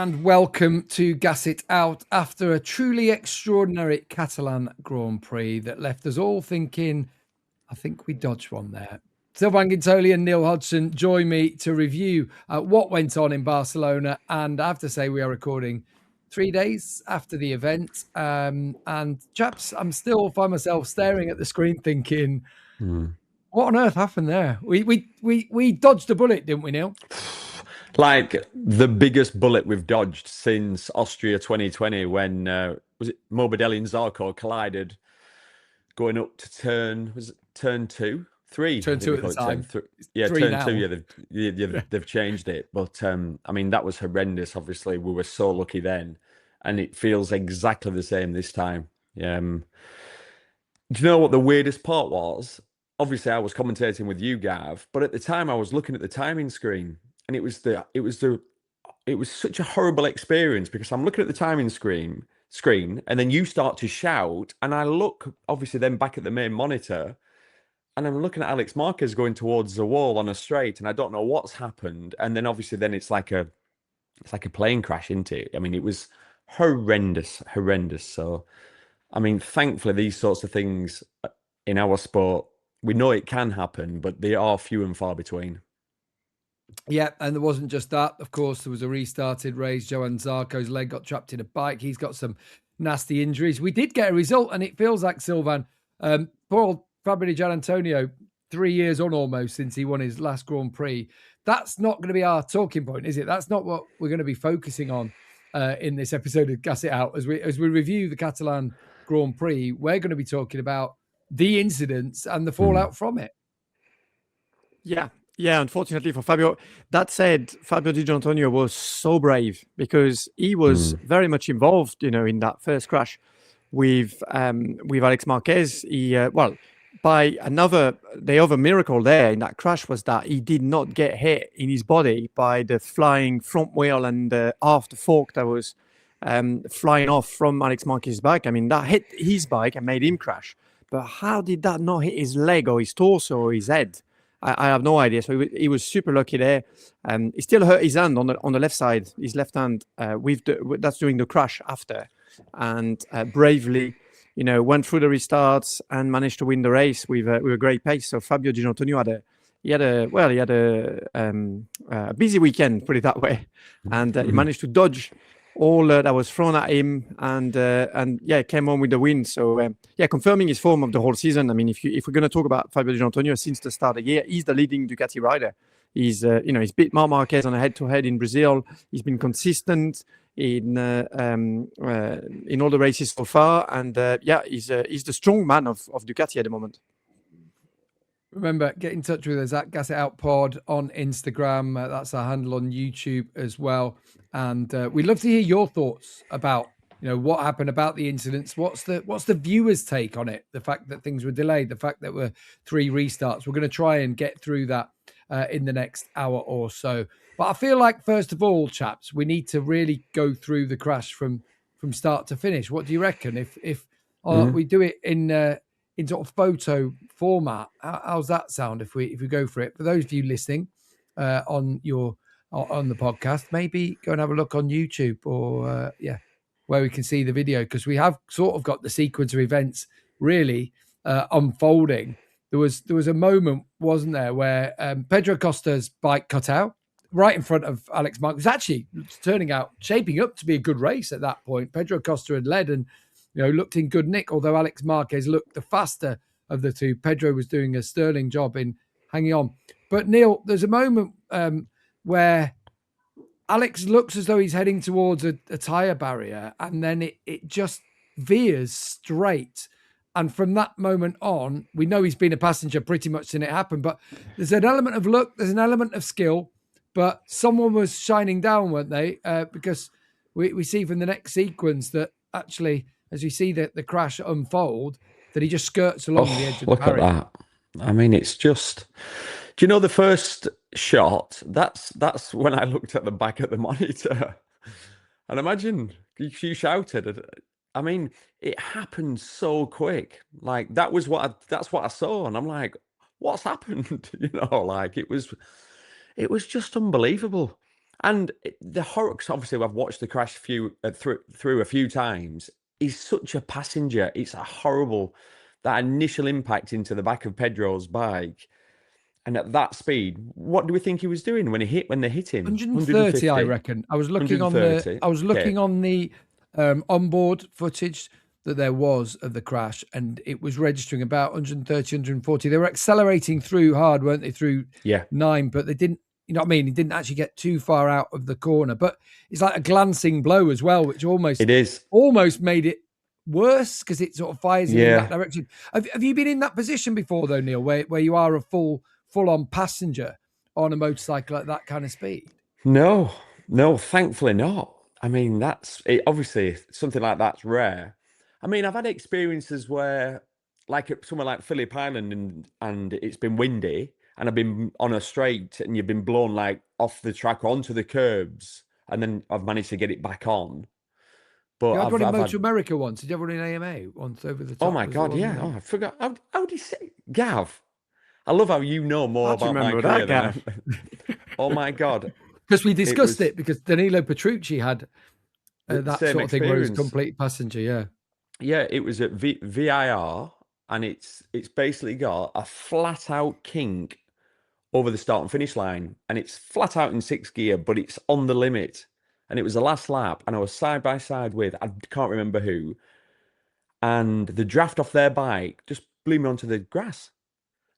and welcome to Gas It Out after a truly extraordinary Catalan Grand Prix that left us all thinking, I think we dodged one there. Sylvain Guintoli and Neil Hodgson join me to review what went on in Barcelona, and I have to say we are recording 3 days after the event. And chaps, I'm still find myself staring at the screen thinking, what on earth happened there? We dodged a bullet, didn't we, Neil? Like the biggest bullet we've dodged since Austria 2020 when was it Morbidelli and Zarco collided going up to turn 2, 3? Turn 2 at the time. Turn now. 2. Yeah, they've changed it. But I mean, that was horrendous. Obviously, we were so lucky then, and it feels exactly the same this time. Do you know what the weirdest part was? Obviously, I was commentating with you, Gav, but at the time I was looking at the timing screen. And it was such a horrible experience because I'm looking at the timing screen, and then you start to shout, and I look obviously then back at the main monitor, and I'm looking at Alex Márquez going towards the wall on a straight, and I don't know what's happened. And then obviously then it's like a plane crash, isn't it? I mean, it was horrendous. So, I mean, thankfully these sorts of things in our sport, we know it can happen, but they are few and far between. Yeah, and there wasn't just that. Of course, there was a restarted race. Johann Zarco's leg got trapped in a bike. He's got some nasty injuries. We did get a result, and it feels like Sylvain. Poor Fabio di Giannantonio, 3 years on almost since he won his last Grand Prix. That's not going to be our talking point, is it? That's not what we're going to be focusing on in this episode of Gas It Out. As we review the Catalan Grand Prix, we're going to be talking about the incidents and the fallout from it. Yeah, unfortunately for Fabio. That said, Fabio Di Giannantonio was so brave because he was very much involved, in that first crash with Alex Márquez. The other miracle there in that crash was that he did not get hit in his body by the flying front wheel and the after fork that was flying off from Alex Márquez's bike. I mean, that hit his bike and made him crash. But how did that not hit his leg or his torso or his head? I have no idea. So he was super lucky there. He still hurt his hand on the left side, his left hand. That's during the crash after, and bravely, went through the restarts and managed to win the race with a great pace. So Fabio Di Giannantonio had a busy weekend, put it that way, and he managed to dodge all that was thrown at him, and came on with the win. So confirming his form of the whole season. I mean, if we're going to talk about Fabio Di Giannantonio since the start of the year, he's the leading Ducati rider. He's beat Marc Márquez on a head-to-head in Brazil. He's been consistent in all the races so far, and he's the strong man of Ducati at the moment. Remember, get in touch with us at Gas It Out Pod on Instagram. That's our handle on YouTube as well. And we'd love to hear your thoughts about, what happened, about the incidents. What's the viewers' take on it? The fact that things were delayed, the fact that we're 3 restarts. We're going to try and get through that in the next hour or so. But I feel like, first of all, chaps, we need to really go through the crash from start to finish. What do you reckon? If we do it in sort of photo format, how's that sound if we go for it? For those of you listening on the podcast, maybe go and have a look on YouTube or where we can see the video, because we have sort of got the sequence of events really unfolding. There was a moment, wasn't there, where Pedro Acosta's bike cut out right in front of Alex Márquez. It was actually shaping up to be a good race at that point. Pedro Acosta had led and looked in good nick, although Alex Márquez looked the faster of the two. Pedro was doing a sterling job in hanging on. But Neil, there's a moment where Alex looks as though he's heading towards a tyre barrier, and then it just veers straight. And from that moment on, we know he's been a passenger pretty much since it happened, but there's an element of luck, there's an element of skill, but someone was shining down, weren't they? Because we see from the next sequence that actually, as you see the crash unfold, that he just skirts along the edge of the barrier. Look at that. I mean, it's just... Do you know the first shot? That's when I looked at the back of the monitor. And imagine, you shouted. I mean, it happened so quick. Like, that's what I saw. And I'm like, what's happened? It was just unbelievable. And the Horrocks, obviously, I've watched the crash through a few times. He's such a passenger. It's a horrible, that initial impact into the back of Pedro's bike. And at that speed, what do we think he was doing when they hit him? 130, I reckon. I was looking on the onboard footage that there was of the crash, and it was registering about 130, 140. They were accelerating through hard, weren't they? Through 9, but they didn't. You know what I mean? He didn't actually get too far out of the corner, but it's like a glancing blow as well, which almost made it worse because it sort of fires you in that direction. Have you been in that position before, though, Neil, where you are a full-on passenger on a motorcycle at that kind of speed? No, thankfully not. I mean, obviously something like that's rare. I mean, I've had experiences where, like at somewhere like Phillip Island, and it's been windy, and I've been on a straight, and you've been blown like off the track onto the curbs, and then I've managed to get it back on. But you had one in Motor America once. Did you have one in AMA once over the top? Oh my God, yeah. I forgot. How do you say, Gav? I love how you know more about my career than Oh my God. Because we discussed it because Danilo Petrucci had that sort of thing where he was complete passenger, Yeah, it was at VIR, and it's basically got a flat out kink over the start and finish line, and it's flat out in 6th gear, but it's on the limit. And it was the last lap, and I was side by side with, I can't remember who, and the draft off their bike just blew me onto the grass,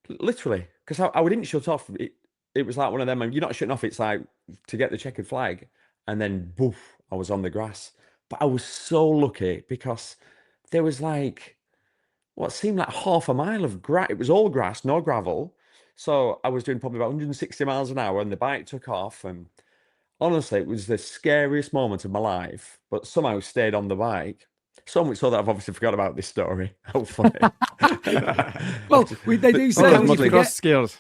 literally, because I didn't shut off. It was like one of them, you're not shutting off, it's like to get the checkered flag, and then boof, I was on the grass. But I was so lucky because there was like what seemed like half a mile of grass. It was all grass, no gravel. So I was doing probably about 160 miles an hour, and the bike took off. And honestly, it was the scariest moment of my life, but somehow stayed on the bike. So much so that I've obviously forgot about this story. How funny. Well, they do say you forget skills.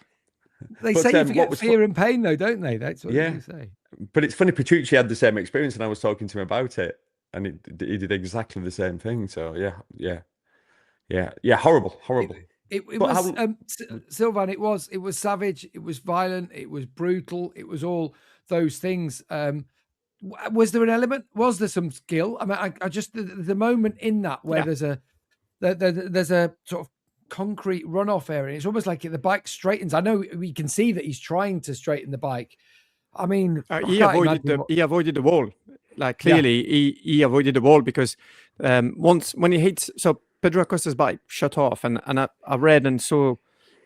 They say you forget fear and pain, though, don't they? That's what they say. But it's funny, Petrucci had the same experience, and I was talking to him about it, and he did exactly the same thing. So horrible. It was Sylvain. It was savage. It was violent. It was brutal. It was all those things. Was there an element? Was there some skill? I mean, I just the moment in that where there's a sort of concrete runoff area. It's almost like the bike straightens. I know we can see that he's trying to straighten the bike. I mean, he avoided the wall. Like clearly, he avoided the wall because when he hits, so Pedro Acosta's bike shut off, and I read and saw a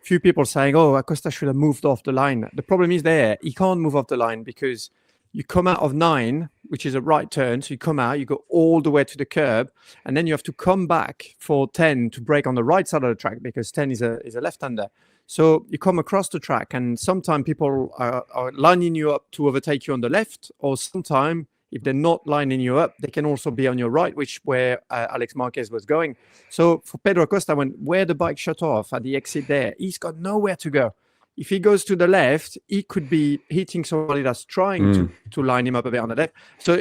few people saying, "Oh, Acosta should have moved off the line." The problem is he can't move off the line because you come out of 9, which is a right turn. So you come out, you go all the way to the curb, and then you have to come back for 10 to brake on the right side of the track because 10 is a left-hander. So you come across the track, and sometimes people are lining you up to overtake you on the left, or sometimes if they're not lining you up, they can also be on your right, where Alex Márquez was going. So for Pedro Acosta, where the bike shut off at the exit there, he's got nowhere to go. If he goes to the left, he could be hitting somebody that's trying to line him up a bit on the left. So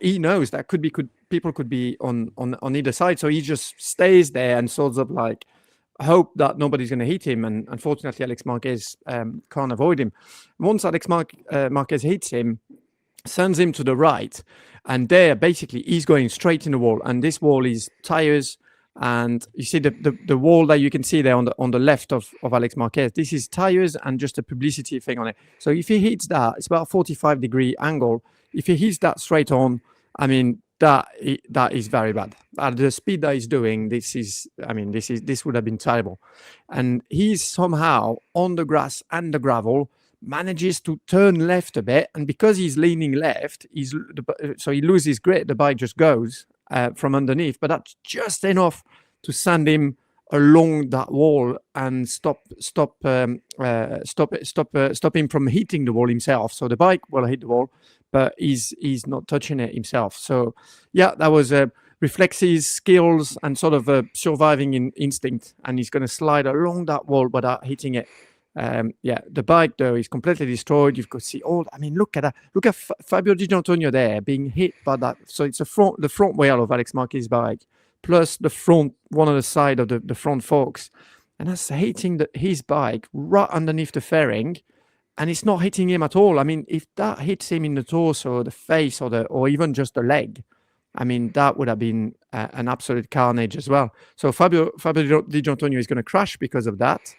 he knows that people could be on either side. So he just stays there and sort of like hope that nobody's going to hit him. And unfortunately, Alex Márquez can't avoid him. Once Alex Márquez hits him, sends him to the right, and there basically he's going straight in the wall. And this wall is tires. And you see the wall that you can see there on the left of Alex Márquez. This is tires and just a publicity thing on it. So if he hits that, it's about a 45-degree angle. If he hits that straight on, I mean that is very bad. At the speed that he's doing, this would have been terrible. And he's somehow on the grass and the gravel manages to turn left a bit, and because he's leaning left, so he loses grip. The bike just goes from underneath, but that's just enough to send him along that wall and stop him from hitting the wall himself. So the bike will hit the wall, but he's not touching it himself. So that was reflexes, skills, and sort of a surviving instinct, and he's going to slide along that wall without hitting it. The bike though is completely destroyed. You've got to see look at that. Look at Fabio Di Giannantonio there being hit by that. So it's the front wheel of Alex Márquez's bike plus one of the side of the front forks, and that's hitting his bike right underneath the fairing. and it's not hitting him at all. I mean, if that hits him in the torso, the face, or even just the leg, I mean, that would have been an absolute carnage as well. So Fabio di Giannantonio is going to crash because of that,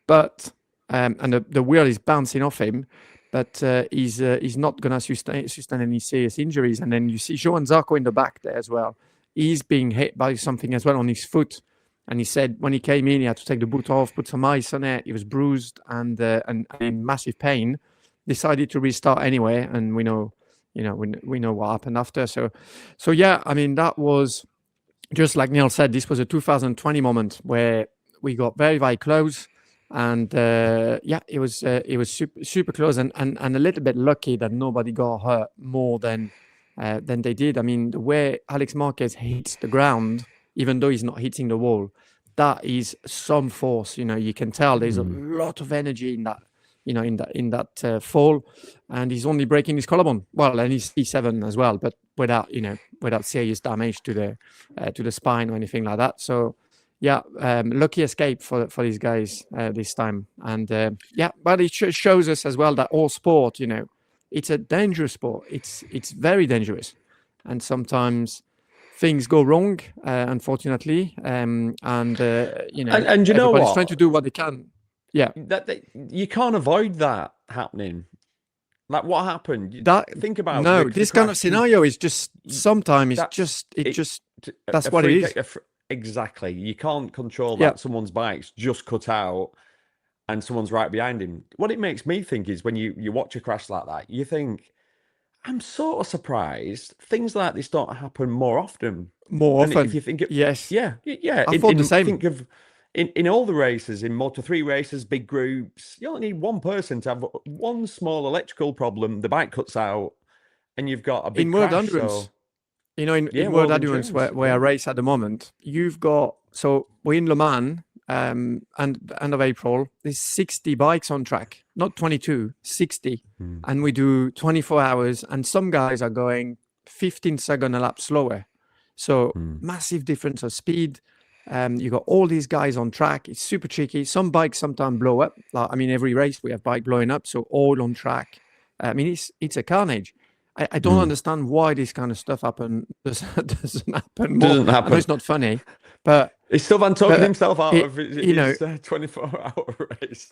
but and the wheel is bouncing off him, but he's not going to sustain any serious injuries. And then you see Johann Zarco in the back there as well. He's being hit by something as well on his foot. And he said when he came in, he had to take the boot off, put some ice on it. He was bruised and in massive pain. Decided to restart anyway, and we know what happened after. So yeah, I mean, that was just like Neil said. This was a 2020 moment where we got very, very close, and it was super close, and a little bit lucky that nobody got hurt more than they did. I mean, the way Alex Márquez hits the ground, even though he's not hitting the wall, that is some force. You can tell there's a lot of energy in that. In that fall, and he's only breaking his collarbone. Well, and he's C7 as well, but without serious damage to the spine or anything like that. So, yeah, lucky escape for these guys this time. And but it shows us as well that all sport, it's a dangerous sport. It's very dangerous, and sometimes things go wrong, unfortunately. And you know everybody's trying to do what they can. Yeah, you can't avoid that happening. Like what happened? Think about this kind of scenario is just sometimes that's what it is. Exactly. You can't control that. Someone's bike's just cut out and someone's right behind him. What it makes me think is when you watch a crash like that, you think, I'm sort of surprised things like this don't happen more often. If you think yes. Yeah. I thought the same. Think of in all the races, in Moto3 races, big groups, you only need one person to have one small electrical problem, the bike cuts out, and you've got a big crash. World Endurance. In World Endurance, where I race at the moment, you've got, so we're in Le Mans, and end of April, there's 60 bikes on track, not 22, 60. And we do 24 hours, and some guys are going 15 seconds a lap slower. So massive difference of speed. You got all these guys on track. It's super tricky. Some bikes sometimes blow up. Every race we have bike blowing up, so all on track. It's a carnage. I don't understand why this kind of stuff doesn't happen more. Doesn't happen. I know it's not funny, but is Sylvain talking himself out of his 24-hour race?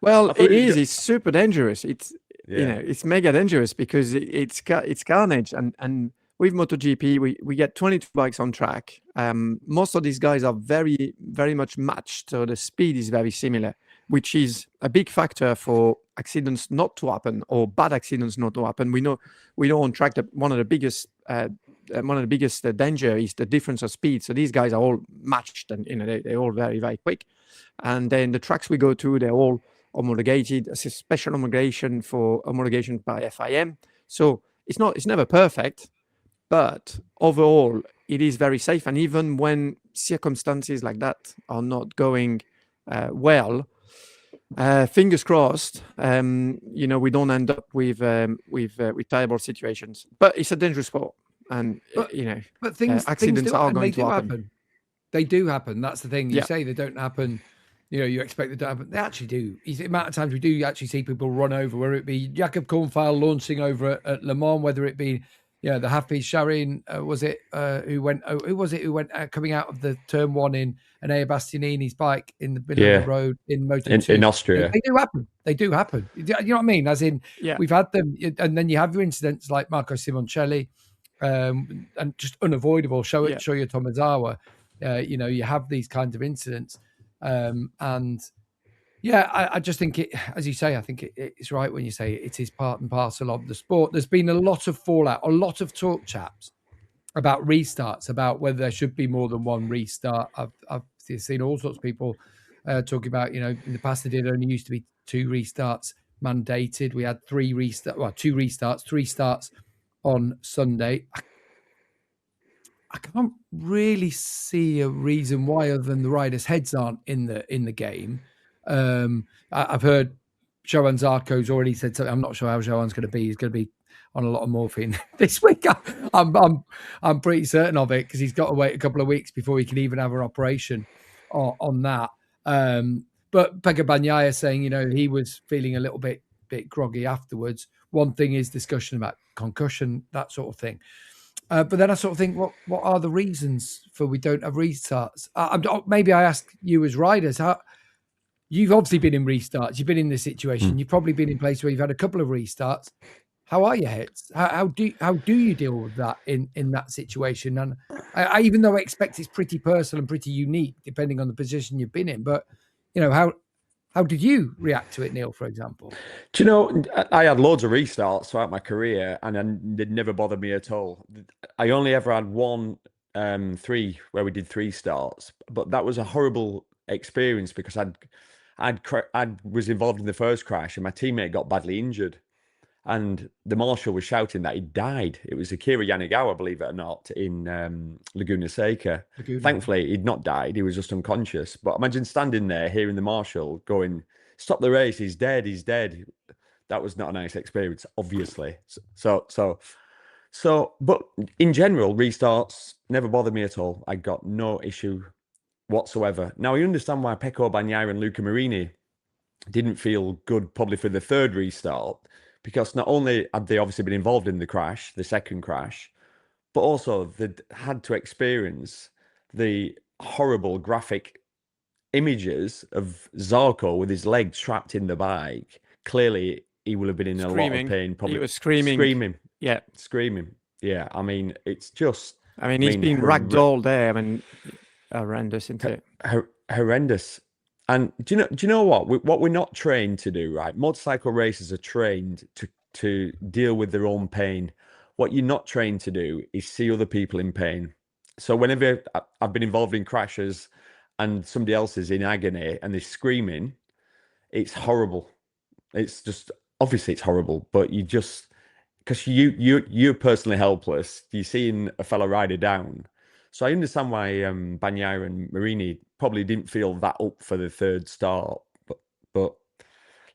Well, it is. It's super dangerous. It's it's mega dangerous because it's carnage. And with MotoGP, we get 22 bikes on track. Most of these guys are very, very much matched, so the speed is very similar, which is a big factor for accidents not to happen or bad accidents not to happen. We know on track that one of the biggest danger is the difference of speed. So these guys are all matched, and they're all very, very quick. And then the tracks we go to, they're all homologated. It's a special homologation by FIM. So it's never perfect, but overall it is very safe. And even when circumstances like that are not going well, fingers crossed, we don't end up with terrible situations. But it's a dangerous sport, and accidents are going to happen. They do happen. That's the thing. You say they don't happen. You expect them to happen. They actually do. The amount of times we do actually see people run over, whether it be Jakob Kornfeil launching over at Le Mans, whether it be the half-piece Sharin, who went coming out of the turn one in an Enea Bastianini's bike in the middle of the road in Moto2. In Austria. They do happen. They do happen. You know what I mean? As in, we've had them, and then you have your incidents like Marco Simoncelli, and just unavoidable. Shoya Tomizawa. You have these kinds of incidents, I just think it, as you say, I think it's right when you say it is part and parcel of the sport. There's been a lot of fallout, a lot of talk, chaps, about restarts, about whether there should be more than one restart. I've seen all sorts of people talking about, in the past there did only used to be 2 restarts mandated. We had 2 restarts, 3 starts on Sunday. I can't really see a reason why, other than the riders' heads aren't in the game. I've heard Johann Zarco's already said something. I'm not sure how Johann's going to be. He's going to be on a lot of morphine this week. I'm pretty certain of it, because he's got to wait a couple of weeks before he can even have an operation on that. But But Pecco Bagnaia saying, he was feeling a little bit groggy afterwards. One thing is discussion about concussion, that sort of thing. But then I sort of think, what are the reasons for we don't have restarts? Maybe I ask you as riders, you've obviously been in restarts. You've been in this situation. You've probably been in places where you've had a couple of restarts. How are your hits? How do you deal with that in that situation? And I even though I expect it's pretty personal and pretty unique, depending on the position you've been in, but how did you react to it, Neil, for example? Do you know, I had loads of restarts throughout my career, and it never bothered me at all. I only ever had one, three, where we did 3 starts, but that was a horrible experience because I was involved in the first crash, and my teammate got badly injured. And the marshal was shouting that he died. It was Akira Yanagawa, believe it or not, in Laguna Seca. Thankfully, he'd not died. He was just unconscious. But imagine standing there, hearing the marshal going, "Stop the race! He's dead! He's dead!" That was not a nice experience, obviously. But in general, restarts never bothered me at all. I got no issue whatsoever. Now I understand why Pecco Bagnaia and Luca Marini didn't feel good, probably for the 3rd restart. Because not only had they obviously been involved in the crash, the second crash, but also they had to experience the horrible graphic images of Zarco with his legs trapped in the bike. Clearly, he will have been in a lot of pain. Probably he was screaming. Yeah, screaming. Yeah, I mean, it's just. He's been ragdolled there. Horrendous, isn't it? Horrendous. And do you know what? What we're not trained to do, right? Motorcycle racers are trained to deal with their own pain. What you're not trained to do is see other people in pain. So whenever I've been involved in crashes and somebody else is in agony and they're screaming, it's horrible. It's just, obviously it's horrible, but you just, because you're personally helpless, you're seeing a fellow rider down. So I understand why Bagnaia and Marini probably didn't feel that up for the 3rd start. But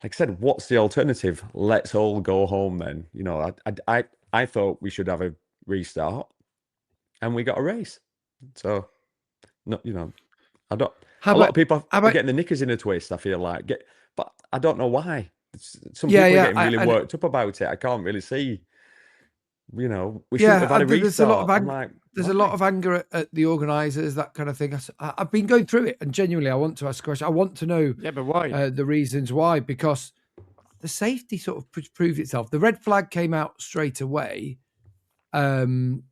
like I said, what's the alternative? Let's all go home then. I thought we should have a restart, and we got a race. So, no, I don't. A lot of people are getting the knickers in a twist. I feel like, but I don't know why. Some people are getting really worked up about it. I can't really see. We shouldn't have had a restart. There's a lot of anger at the organisers, that kind of thing. I've been going through it, and genuinely, I want to ask a question. I want to know, but why? The reasons why, because the safety sort of proved itself. The red flag came out straight away. The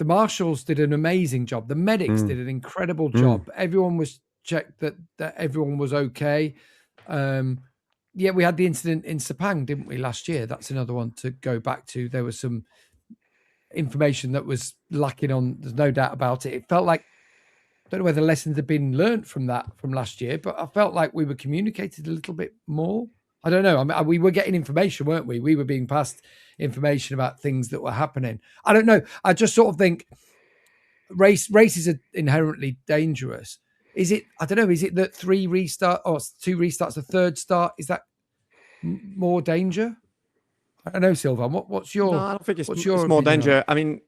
marshals did an amazing job. The medics did an incredible job. Everyone was checked that everyone was okay. Yeah, we had the incident in Sepang, didn't we, last year? That's another one to go back to. There was some information that was lacking on. There's no doubt about it. It felt like, I don't know whether lessons have been learned from last year, but I felt like we were communicated a little bit more. I don't know. I mean, we were getting information, weren't we? We were being passed information about things that were happening. I don't know. I just sort of think races are inherently dangerous. Is it, I don't know, is it that 3 restarts or 2 restarts, a 3rd start? Is that more danger? I don't know, Sylvain. What's your? No, I don't think it's more danger. I mean,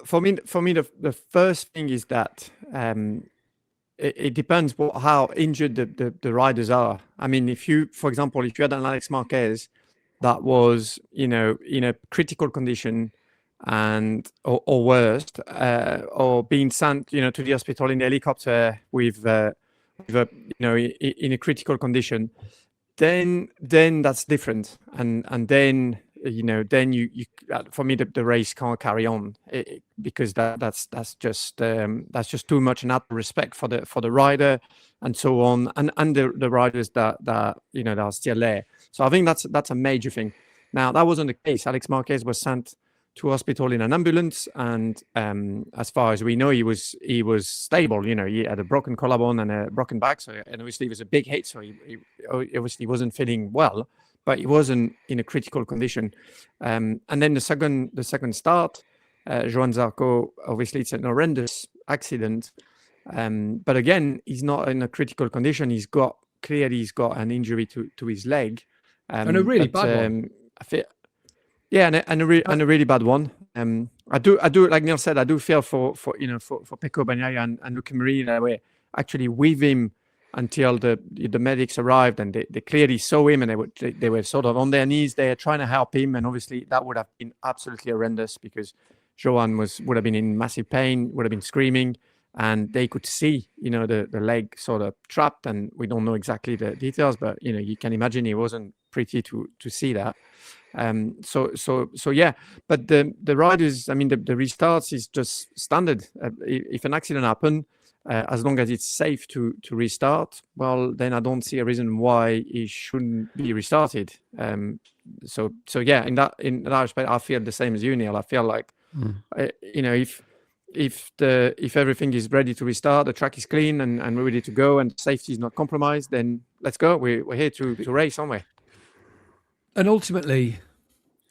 for me, the first thing is that it depends how injured the riders are. I mean, for example, if you had an Alex Márquez that was, in a critical condition and or worse, or being sent, to the hospital in the helicopter with in a critical condition, then that's different, and then then you for me the race can't carry on because that's just too much, and out of respect for the rider and so on, and the riders that that are still there. So I think that's a major thing. Now that wasn't the case. Alex Márquez was sent to hospital in an ambulance, and as far as we know, he was stable. He had a broken collarbone and a broken back, and obviously it was a big hit, so he obviously wasn't feeling well, but he wasn't in a critical condition. And then the second start, Johann Zarco, obviously it's an horrendous accident, but again, he's not in a critical condition. He's got an injury to his leg, and a really bad one. Yeah, and a really bad one. I do, like Neil said, I do feel for Pecco Bagnaia and Luca Marini, that were actually with him until the medics arrived, and they clearly saw him, and they were sort of on their knees there trying to help him. And obviously that would have been absolutely horrendous, because Johann would have been in massive pain, would have been screaming, and they could see, the leg sort of trapped, and we don't know exactly the details, but you can imagine it wasn't pretty to see that. So yeah, but the riders, I mean, the restarts is just standard. If an accident happened, as long as it's safe to restart, well, then I don't see a reason why it shouldn't be restarted. So yeah, in that respect, I feel the same as you, Neil. I feel like, if everything is ready to restart, the track is clean and we're ready to go, and safety is not compromised, then let's go. We're here to race, aren't we? And ultimately,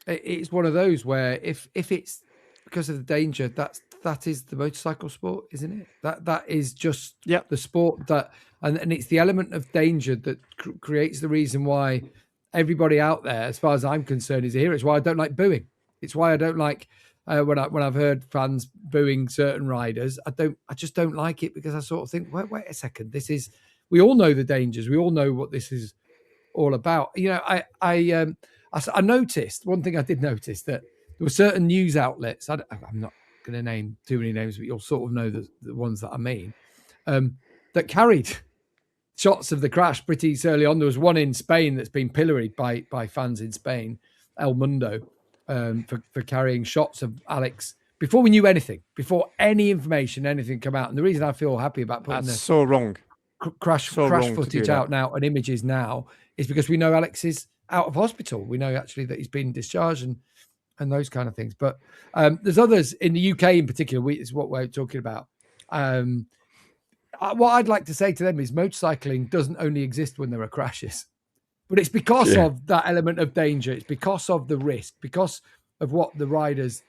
it's one of those where if it's because of the danger, that is the motorcycle sport, isn't it? That is just the sport that, and it's the element of danger that creates the reason why everybody out there, as far as I'm concerned, is a hero. It's why I don't like booing. It's why I don't like when I've heard fans booing certain riders. I just don't like it, because I sort of think, wait a second, we all know the dangers. We all know what this is all about. I noticed one thing. I did notice that there were certain news outlets. I'm not going to name too many names, but you'll sort of know the ones that I mean, that carried shots of the crash pretty early on. There was one in Spain that's been pilloried by fans in Spain, El Mundo, for carrying shots of Alex before we knew anything, before any information, anything come out. And the reason I feel happy about putting so wrong crash footage out now and images now is because we know Alex is out of hospital. We know actually that he's been discharged and those kind of things. But there's others in the UK in particular. Is what we're talking about. What I'd like to say to them is motorcycling doesn't only exist when there are crashes, but it's because of that element of danger. It's because of the risk, because of what the riders,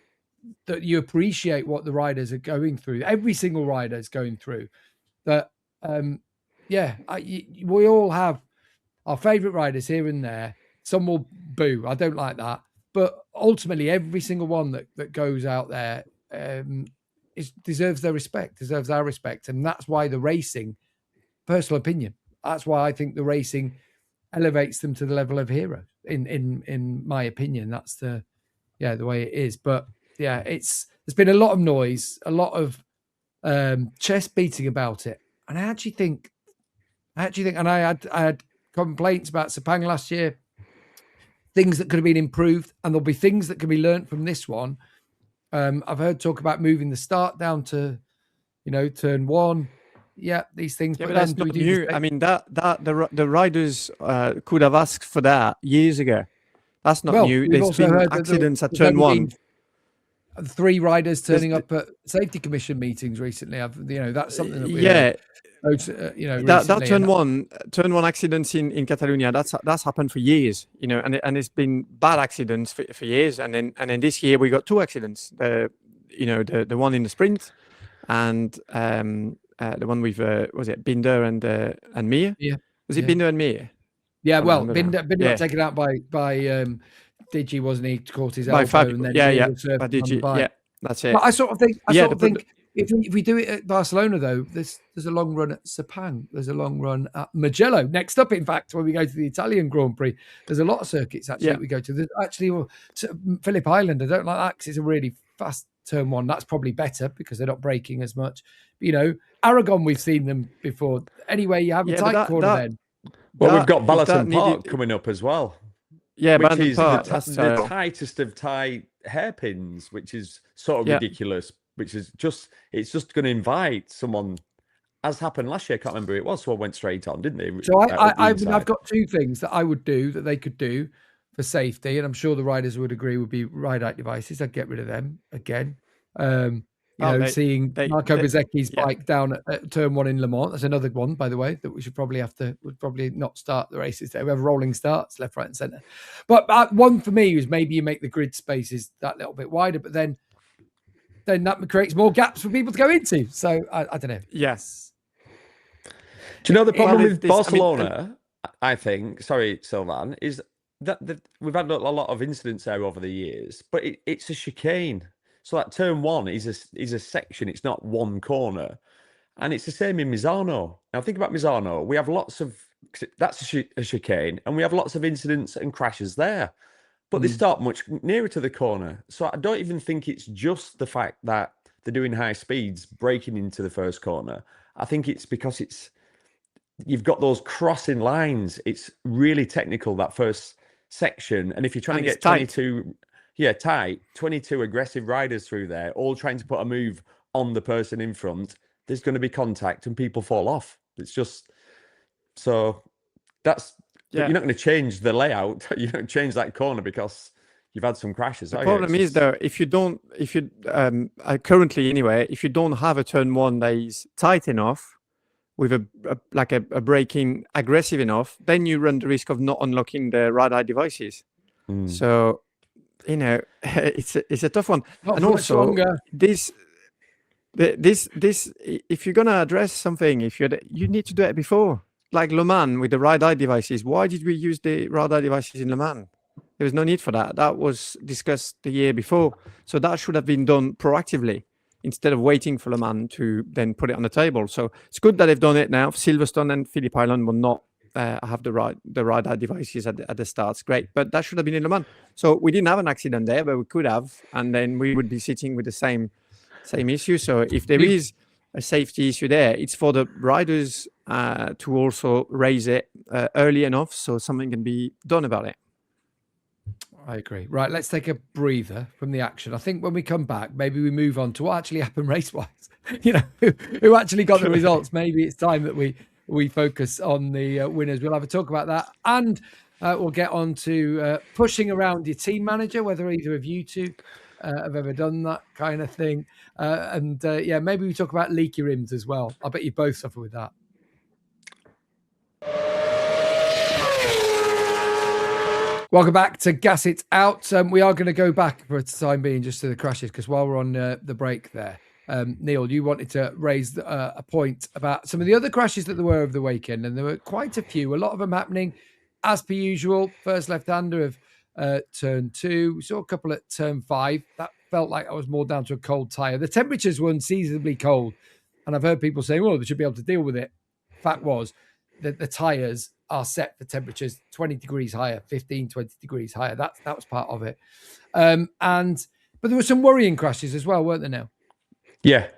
that you appreciate what the riders are going through. Every single rider is going through that. We all have our favorite riders here and there. Some will boo. I don't like that. But ultimately, every single one that goes out there deserves their respect, deserves our respect. And that's why the racing, personal opinion, that's why I think the racing elevates them to the level of heroes. In my opinion, that's the way it is. But yeah, there's been a lot of noise, a lot of chest beating about it. And I actually think, and I had complaints about Sepang last year, things that could have been improved, and there'll be things that can be learned from this one. I've heard talk about moving the start down to, turn one. Yeah, these things. Yeah, but that's not new. I mean, that the riders could have asked for that years ago. That's not new. There's been accidents at turn one. 3 riders turning up at safety commission meetings recently. That's something that that turn one accidents in Catalonia, that's happened for years, and it's been bad accidents for years, and then this year we got 2 accidents. The one in the sprint, and the one with was it Binder and Mir? Yeah, was it Binder and Mir? Yeah, well, Binder got taken out by Digi, wasn't he? Caught his elbow, and then by Digi. That's it. But I sort of think if we do it at Barcelona, though, there's a long run at Sepang. There's a long run at Mugello. Next up, in fact, when we go to the Italian Grand Prix, there's a lot of circuits actually that we go to. There's actually Phillip Island. I don't like that because it's a really fast turn one. That's probably better because they're not braking as much. But, Aragon, we've seen them before. Anyway, you have a tight corner then. Well, we've got Balloton Park coming up as well. Yeah, which is the tightest of tight hairpins, which is sort of ridiculous. Which is it's just going to invite someone, as happened last year. I can't remember who it was. So I went straight on, didn't they? So I've got 2 things that I would do that they could do for safety, and I'm sure the riders would agree would be ride-out devices. I'd get rid of them again. Seeing Marco Bezzecchi's bike down at turn 1 in Le Mans. That's another one, by the way, that we would probably not start the races there. We have rolling starts left, right, and centre. But one for me is maybe you make the grid spaces that little bit wider, but then that creates more gaps for people to go into. So I don't know. Yes. Do you know the problem with Barcelona? I think. Sorry, Sylvain, is that we've had a lot of incidents there over the years, but it's a chicane. So that turn 1 is a section. It's not one corner, And it's the same in Misano. Now, think about Misano. We have lots of, that's a chicane, and we have lots of incidents and crashes there. But they start much nearer to the corner. So I don't even think it's just the fact that they're doing high speeds, breaking into the first corner. I think it's because you've got those crossing lines. It's really technical, that first section. And if you're trying to get 22, tight, 22 aggressive riders through there, all trying to put a move on the person in front, there's going to be contact and people fall off. It's just, so that's, you're not going to change the layout. You don't change that corner because you've had some crashes. The problem is though, currently anyway, if you don't have a turn one that is tight enough with a braking aggressive enough, then you run the risk of not unlocking the radar devices. So, it's a tough one. Not and also longer. this, if you're going to address something, you need to do it before. Like Le Mans with the radar devices. Why did we use the radar devices in Le Mans? There was no need for that. That was discussed the year before. So that should have been done proactively instead of waiting for Le Mans to then put it on the table. So it's good that they've done it now. Silverstone and Phillip Island will not have the radar devices at the start. It's great. But that should have been in Le Mans. So we didn't have an accident there, but we could have. And then we would be sitting with the same issue. So if there is a safety issue there, it's for the riders to also raise it early enough so something can be done about it. I agree. Right, let's take a breather from the action. I think when we come back, maybe we move on to what actually happened race-wise. Who actually got the results. Maybe it's time that we focus on the winners. We'll have a talk about that, and we'll get on to pushing around your team manager, whether either of you two have ever done that kind of thing. Maybe we talk about leaky rims as well. I bet you both suffer with that. Welcome back to Gas It Out. We are going to go back for a time being just to the crashes, because while we're on the break there, Neil, you wanted to raise a point about some of the other crashes that there were over the weekend, and there were quite a few, a lot of them happening as per usual. First left-hander of turn 2. We saw a couple at turn 5. That felt like I was more down to a cold tyre. The temperatures were unseasonably cold, and I've heard people saying, well, they should be able to deal with it. Fact was that the tyres are set for temperatures 20 degrees higher, 15, 20 degrees higher. That was part of it. But there were some worrying crashes as well, weren't there now? Yeah.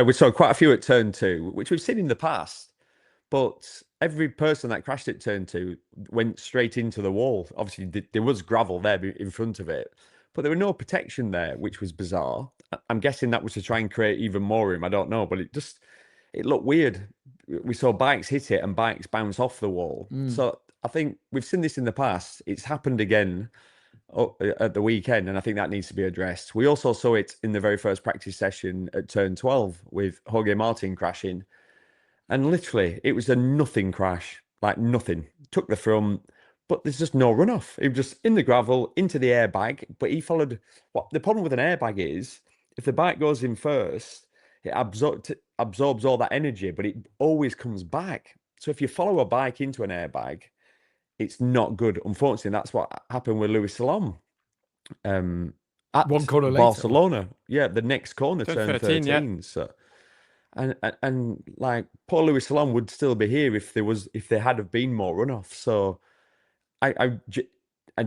We saw quite a few at turn 2, which we've seen in the past. But every person that crashed at turn 2 went straight into the wall. Obviously, there was gravel there in front of it, but there were no protection there, which was bizarre. I'm guessing that was to try and create even more room. I don't know, but it looked weird. We saw bikes hit it and bikes bounce off the wall. So I think we've seen this in the past. It's happened again at the weekend, and I think that needs to be addressed. We also saw it in the very first practice session at turn 12 with Jorge Martin crashing. And literally, it was a nothing crash, like nothing. Took the front, but there's just no runoff. It was just in the gravel, into the airbag. But he followed. What the problem with an airbag is, if the bike goes in first, it absorbs all that energy, but it always comes back. So if you follow a bike into an airbag, it's not good. Unfortunately, that's what happened with Lewis Salom. At one corner later. Barcelona. Yeah, the next corner, turn 13. Yeah. So, and like poor Lewis Salom would still be here if there had have been more runoff. So I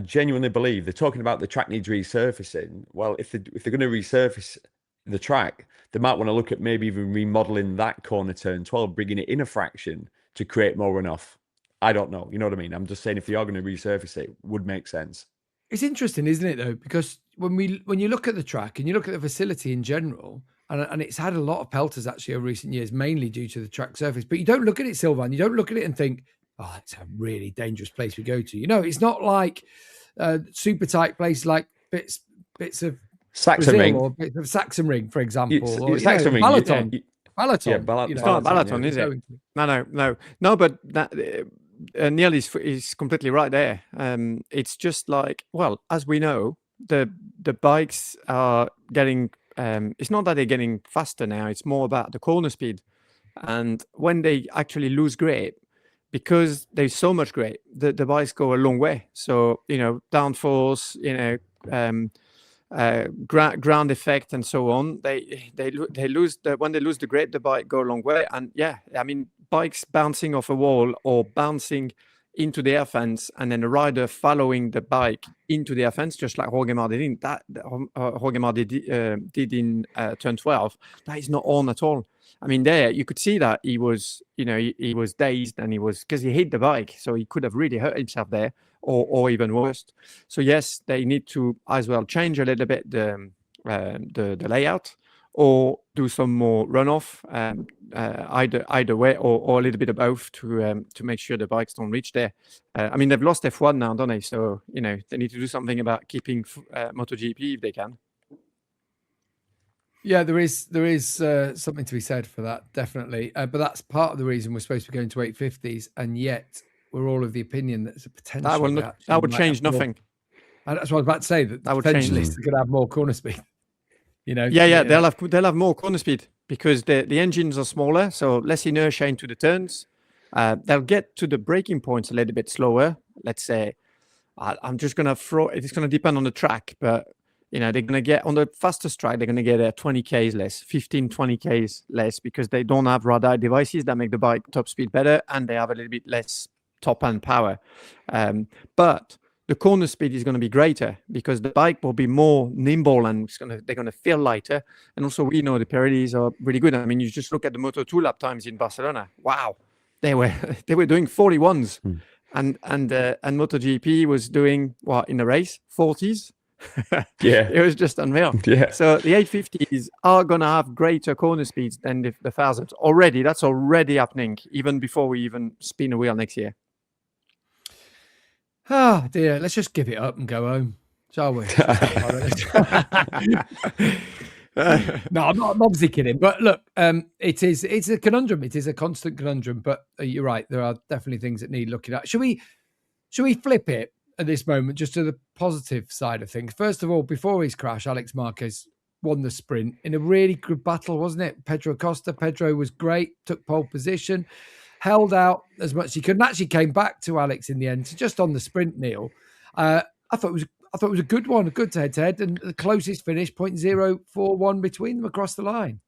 genuinely believe they're talking about the track needs resurfacing. Well, if they're going to resurface the track, they might want to look at maybe even remodeling that corner turn 12, bringing it in a fraction to create more runoff. I don't know. You know what I mean? I'm just saying if they are going to resurface it would make sense. It's interesting, isn't it, though? Because when you look at the track and you look at the facility in general, and it's had a lot of pelters actually over recent years, mainly due to the track surface, but you don't look at it, Sylvain, you don't look at it and think, oh, it's a really dangerous place we go to. It's not like super tight place like bits of Saxon Brazil Ring. or bits of Saxon Ring, for example. Or Saxon Ring. Balaton. Yeah, Balaton. It's not Balaton, is it? No. But that, Neil is completely right there. It's just like, well, as we know, the bikes are getting. It's not that they're getting faster now. It's more about the corner speed, and when they actually lose grip, because there's so much grip, the bikes go a long way. So downforce, ground effect and so on. They lose when they lose the grip, the bike go a long way. And yeah, I mean, bikes bouncing off a wall or bouncing into the air fence, and then the rider following the bike into the air fence, just like Jorge Martin did in turn 12. That is not on at all. I mean, there you could see that he was, he was dazed, and because he hit the bike, so he could have really hurt himself there, or even worse. So yes, they need to as well change a little bit the layout, or do some more runoff, either way, or a little bit of both to make sure the bikes don't reach there. I mean, they've lost F1 now, don't they? So they need to do something about keeping MotoGP if they can. Yeah, there is something to be said for that, definitely. But that's part of the reason we're supposed to be going to 850s, and yet we're all of the opinion that there's a potential that would change nothing. And that's what I was about to say. That potentially it's going to have more corner speed. Yeah, they'll have more corner speed because the engines are smaller, so less inertia into the turns. They'll get to the braking points a little bit slower. Let's say, I'm just gonna throw. It's gonna depend on the track, but they're gonna get on the fastest track. They're gonna get 20 k's less, 15, 20 k's less, because they don't have radar devices that make the bike top speed better, and they have a little bit less top end power. But the corner speed is going to be greater because the bike will be more nimble, and they're going to feel lighter. And also, we know the penalties are really good. I mean, you just look at the Moto2 lap times in Barcelona. Wow, they were doing 41s, and MotoGP was doing what in the race 40s. Yeah, it was just unreal. Yeah. So the 850s are going to have greater corner speeds than the 1000s already. That's already happening even before we even spin a wheel next year. Oh dear, let's just give it up and go home, shall we? No, I'm obviously kidding. But look, it's a conundrum. It is a constant conundrum. But you're right, there are definitely things that need looking at. Should we flip it at this moment just to the positive side of things? First of all, before his crash, Alex Márquez won the sprint in a really good battle, wasn't it? Pedro Acosta. Pedro was great, took pole position, held out as much as he could, and actually came back to Alex in the end. So just on the sprint, Neil, I thought it was a good one, a good head-to-head, and the closest finish, 0.041 between them across the line.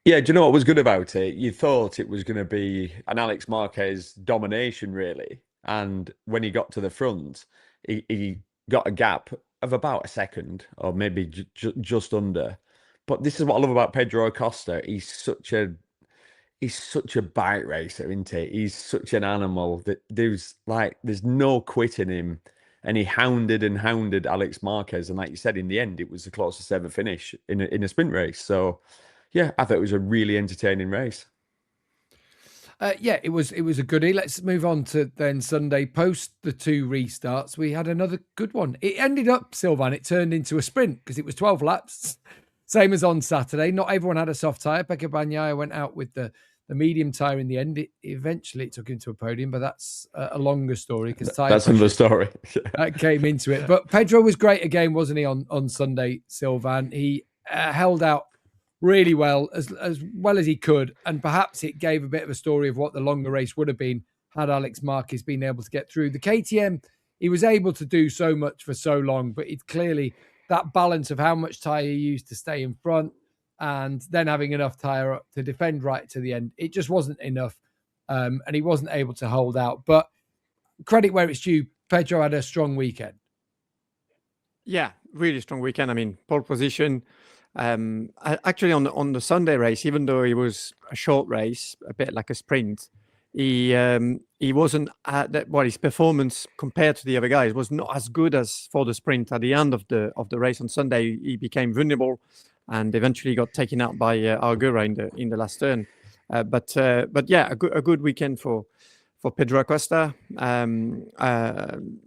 Yeah, do you know what was good about it? You thought it was going to be an Alex Márquez domination, really. And when he got to the front, he got a gap of about a second, or maybe just under. But this is what I love about Pedro Acosta. He's such a bike racer, isn't he? He's such an animal that there's no quitting him. And he hounded Alex Márquez. And like you said, in the end, it was the closest ever finish in a sprint race. So, yeah, I thought it was a really entertaining race. Yeah, it was a goodie. Let's move on to then Sunday. Post the 2 restarts, we had another good one. It ended up, Sylvain, it turned into a sprint because it was 12 laps. Same as on Saturday. Not everyone had a soft tyre. Pecco Bagnaia went out with the medium tyre in the end. It took him to a podium, but that's a longer story because that's another story. That came into it. But Pedro was great again, wasn't he, on Sunday, Sylvain? He held out really well, as well as he could, and perhaps it gave a bit of a story of what the longer race would have been had Alex Márquez been able to get through. The KTM, he was able to do so much for so long, but it's clearly that balance of how much tyre he used to stay in front and then having enough tyre up to defend right to the end. It just wasn't enough, and he wasn't able to hold out. But credit where it's due, Pedro had a strong weekend. Yeah, really strong weekend. I mean, pole position. Actually, on the Sunday race, even though it was a short race, a bit like a sprint, he wasn't his performance compared to the other guys was not as good as for the sprint. At the end of the race on Sunday, he became vulnerable and eventually got taken out by Argura in the last turn. But yeah, a good weekend for Pedro Acosta. The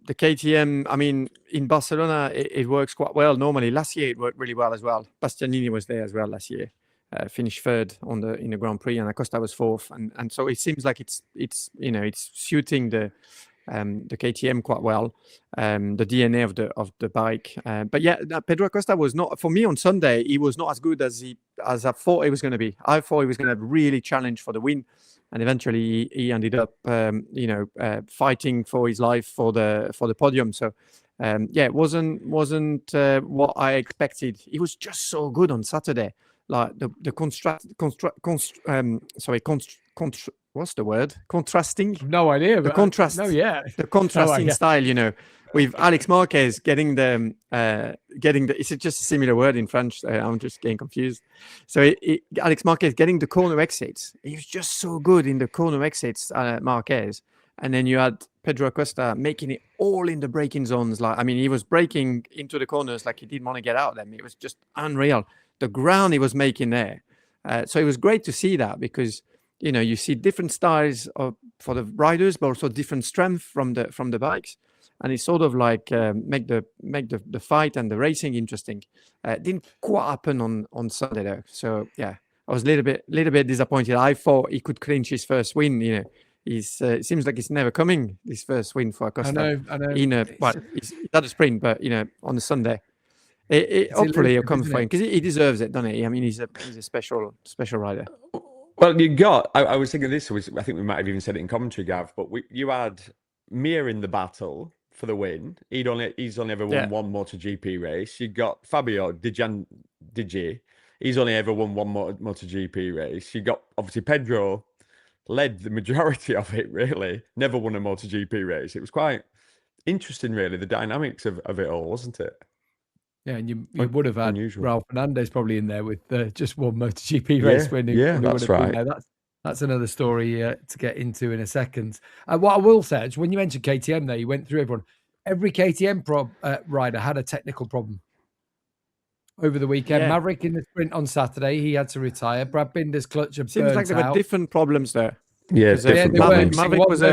KTM, I mean, in Barcelona, it works quite well. Normally, last year it worked really well as well. Bastianini was there as well last year, finished third in the Grand Prix, and Acosta was fourth. And so it seems like it's suiting the KTM quite well, the DNA of the bike. But yeah, Pedro Acosta was not, for me on Sunday. He was not as good as I thought he was going to be. I thought he was going to really challenge for the win. And eventually, he ended up, fighting for his life for the podium. So it wasn't what I expected. He was just so good on Saturday. Like what's the word? Contrasting. No idea. The contrast. No, yeah. The contrasting style, with Alex Márquez getting the. It's just a similar word in French. I'm just getting confused. So Alex Márquez getting the corner exits. He was just so good in the corner exits, Márquez. And then you had Pedro Acosta making it all in the braking zones. He was braking into the corners like he didn't want to get out of them. It was just unreal. The ground he was making there. So it was great to see that because, you see different styles for the riders, but also different strength from the bikes. And it's sort of like make the fight and the racing interesting. Didn't quite happen on Sunday though. So yeah, I was a little bit disappointed. I thought he could clinch his first win, it seems like it's never coming, this first win for Acosta. I know. It's not a sprint, but on the Sunday, hopefully it'll come for him because he deserves it, doesn't he? I mean, he's a special rider. Well, I was thinking this was, I think we might have even said it in commentary, Gav, but you had Mir in the battle for the win. He's only ever won one MotoGP race. You got Fabio di Giannantonio. He's only ever won one MotoGP race. You got obviously Pedro. Led the majority of it, really. Never won a MotoGP race. It was quite interesting, really, the dynamics of it all, wasn't it? Yeah, and you would have had unusual. Ralph Fernandez probably in there with just one MotoGP race winning. Yeah, that's right. That's another story to get into in a second. What I will say is when you mentioned KTM there, you went through everyone. Every KTM rider had a technical problem over the weekend. Maverick in the sprint on Saturday, he had to retire. Brad Binder's clutch of seems like there were different problems there. Yeah, Maverick was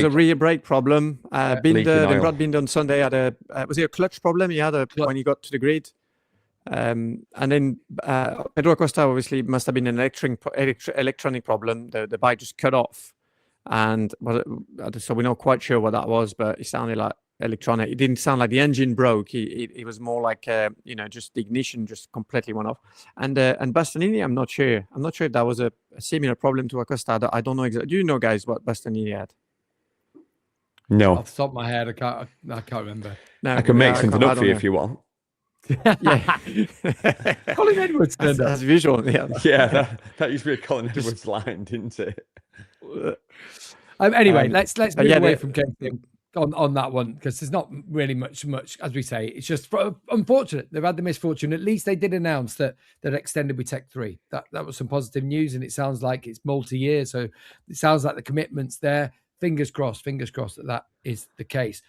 a rear brake problem. Brad Binder on Sunday had was it a clutch problem? He had when he got to the grid. And then Pedro Acosta obviously must have been an electronic problem. The bike just cut off, and so we're not quite sure what that was, but it sounded like electronic. It didn't sound like the engine broke. It was more like just the ignition just completely went off. And Bastianini, I'm not sure if that was a similar problem to Acosta. I don't know exactly. Do you know, guys, what Bastianini had? No, off the top of my head, I can't remember. No, I can make something up for you if you want. Yeah, Colin Edwards turned up. That's visual. Yeah, that used to be a Colin Edwards line, didn't it? Anyway, let's move away from KTM on that one because there's not really much as we say. It's just unfortunate they've had the misfortune. At least they did announce that extended with Tech 3. That was some positive news, and it sounds like it's multi-year. So it sounds like the commitment's there. Fingers crossed that is the case.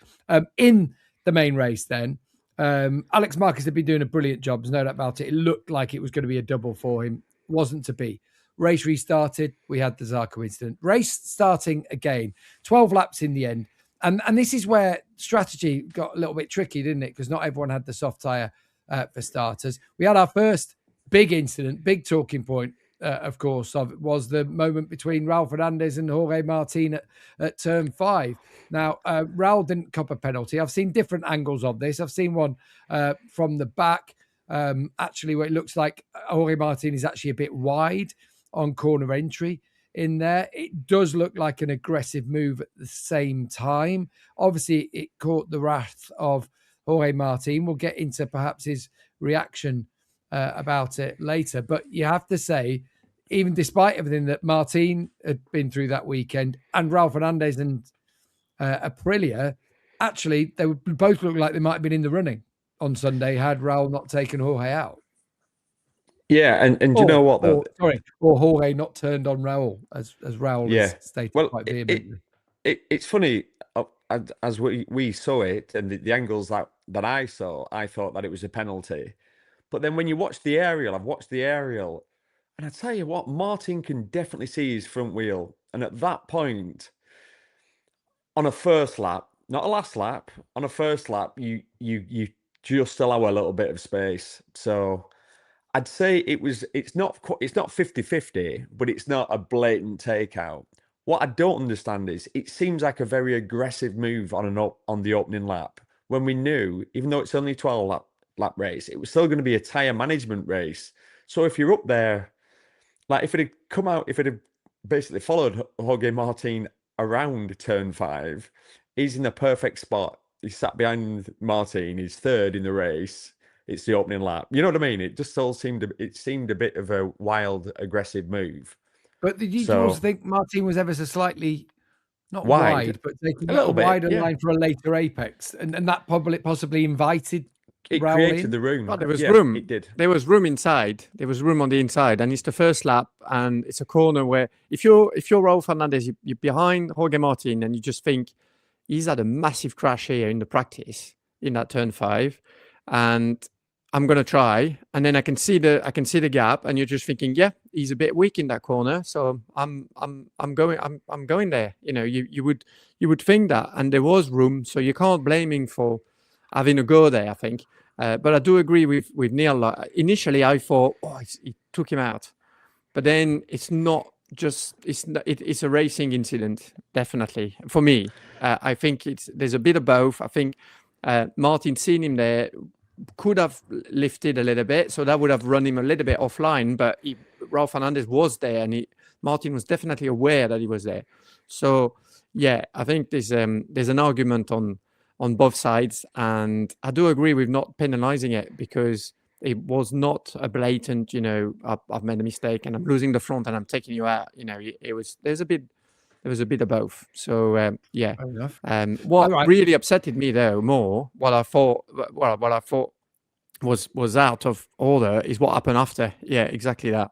In the main race then, Alex Márquez had been doing a brilliant job. There's no doubt about it. It looked like it was going to be a double for him. Wasn't to be. Race restarted. We had the Zarco incident. Race starting again. 12 laps in the end. And this is where strategy got a little bit tricky, didn't it? Because not everyone had the soft tyre for starters. We had our first big incident, big talking point, of course, was the moment between Raul Fernandez and Jorge Martin at turn 5. Now, Raul didn't cop a penalty. I've seen different angles of this. I've seen one from the back, actually, where it looks like Jorge Martin is actually a bit wide on corner entry in there. It does look like an aggressive move at the same time. Obviously, it caught the wrath of Jorge Martin. We'll get into perhaps his reaction about it later. But you have to say, even despite everything that Martin had been through that weekend, and Raul Fernandez and Aprilia, actually, they both look like they might have been in the running on Sunday had Raul not taken Jorge out. Yeah, and you know what though? Or Jorge not turned on Raul, as Raul has stated quite vehemently. It's funny, as we saw it, and the angles that I saw, I thought that it was a penalty. But then when you watch the aerial, I've watched the aerial, and I tell you what, Martin can definitely see his front wheel. And at that point, on a first lap, not a last lap, on a first lap, you just allow a little bit of space. So I'd say it's not 50-50, but it's not a blatant takeout. What I don't understand is it seems like a very aggressive move on the opening lap when we knew, even though it's only a 12 lap race, it was still going to be a tyre management race. So if you're up there, like if it had basically followed Jorge Martin around turn 5, he's in the perfect spot. He's sat behind Martin. He's third in the race. It's the opening lap. You know what I mean? It just all seemed a bit of a wild, aggressive move. But did you also think Martin was ever so slightly not wide, but taking a wider line for a later apex, and that possibly invited it Raul created in? the room. Well, there was room. It did. There was room inside. There was room on the inside, and it's the first lap, and it's a corner where if you're Raul Fernandez, you're behind Jorge Martin, and you just think he's had a massive crash here in the practice in that turn 5, and I'm gonna try, and then I can see the gap, and you're just thinking, yeah, he's a bit weak in that corner, so I'm going there. You know, you would think that, and there was room, so you can't blame him for having a go there, I think. But I do agree with Neil. Initially, I thought, he took him out, but then it's a racing incident, definitely for me. I think there's a bit of both. I think Martin seeing him there could have lifted a little bit, so that would have run him a little bit offline. But Raul Fernandez was there, and Martin was definitely aware that he was there. So yeah, I think there's an argument on both sides, and I do agree with not penalizing it, because it was not a blatant, I've made a mistake and I'm losing the front and I'm taking you out. There was a bit of both. So yeah. Fair enough. What really upsetted me though more, what I thought was out of order is what happened after. Yeah, exactly that.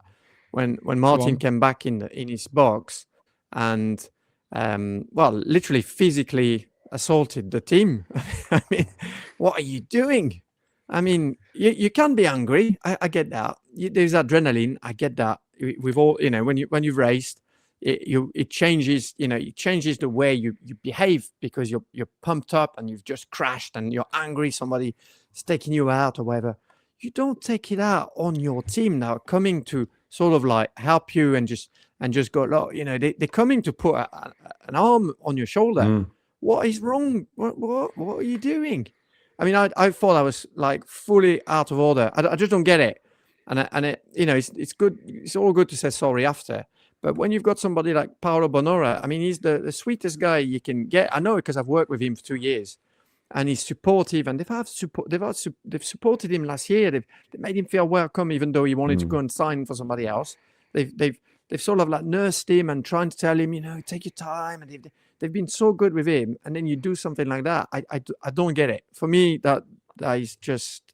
When Martin came back in his box and literally physically assaulted the team. I mean, what are you doing? I mean, you can be angry. I get that. There's adrenaline. I get that. We've all, when you've raced, it changes. It changes the way you behave, because you're pumped up and you've just crashed and you're angry. Somebody's taking you out or whatever. You don't take it out on your team now, coming to sort of like help you and just go. Look, they're coming to put an arm on your shoulder. What is wrong? What are you doing? I mean, I thought I was like fully out of order. I just don't get it. And it's good. It's all good to say sorry after. But when you've got somebody like Paolo Bonora, I mean, he's the sweetest guy you can get. I know it because I've worked with him for 2 years, and he's supportive. And they've supported him last year. They've made him feel welcome, even though he wanted to go and sign for somebody else. They've sort of like nursed him and trying to tell him, take your time. And they've been so good with him, and then you do something like that. I don't get it. For me, that is just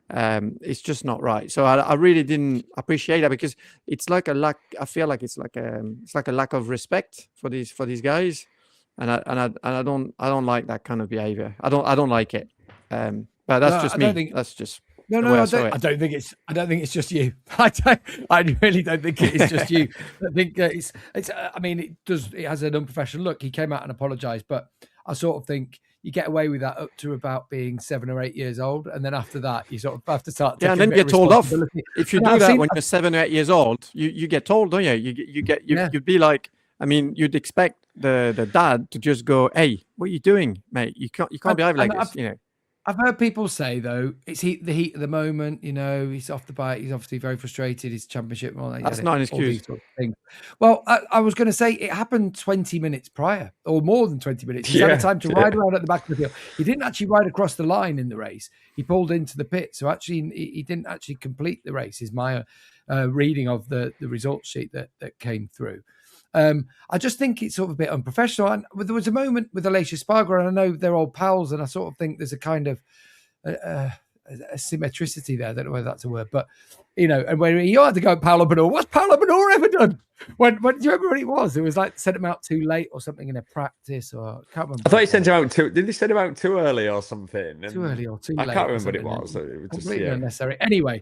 it's just not right. So I really didn't appreciate that, because it's like a lack. I feel like it's like a lack of respect for these guys, and I don't like that kind of behavior. I don't like it. But that's just me. That's just. No, I don't think it's just you. I really don't think it is just you. I think it's. I mean, it has an unprofessional look. He came out and apologized, but I sort of think you get away with that up to about being 7 or 8 years old, and then after that, you sort of have to start. Yeah, and then you get told off. If you do that when you're 7 or 8 years old, you get told, don't you? You'd be like, I mean, you'd expect the dad to just go, "Hey, what are you doing, mate? You can't behave like this." I've heard people say, though, it's the heat of the moment. He's off the bike. He's obviously very frustrated. His championship. That's not an excuse. Well, I was going to say it happened 20 minutes prior, or more than 20 minutes. He had time to ride around at the back of the field. He didn't actually ride across the line in the race. He pulled into the pit. So actually, he didn't actually complete the race, is my reading of the results sheet that came through. I just think it's sort of a bit unprofessional. And there was a moment with Aleix Espargaro, and I know they're old pals, and I sort of think there's a kind of a symmetricity there. I don't know whether that's a word, but and where he had to go, Paolo Bonora. What's Paolo Bonora ever done? When do you remember what it was? It was like sent him out too late or something in a practice, or I can't remember. I thought he sent him out too. Did they send him out too early or something? Too early or too late? I can't remember what it was. It was completely unnecessary. Anyway,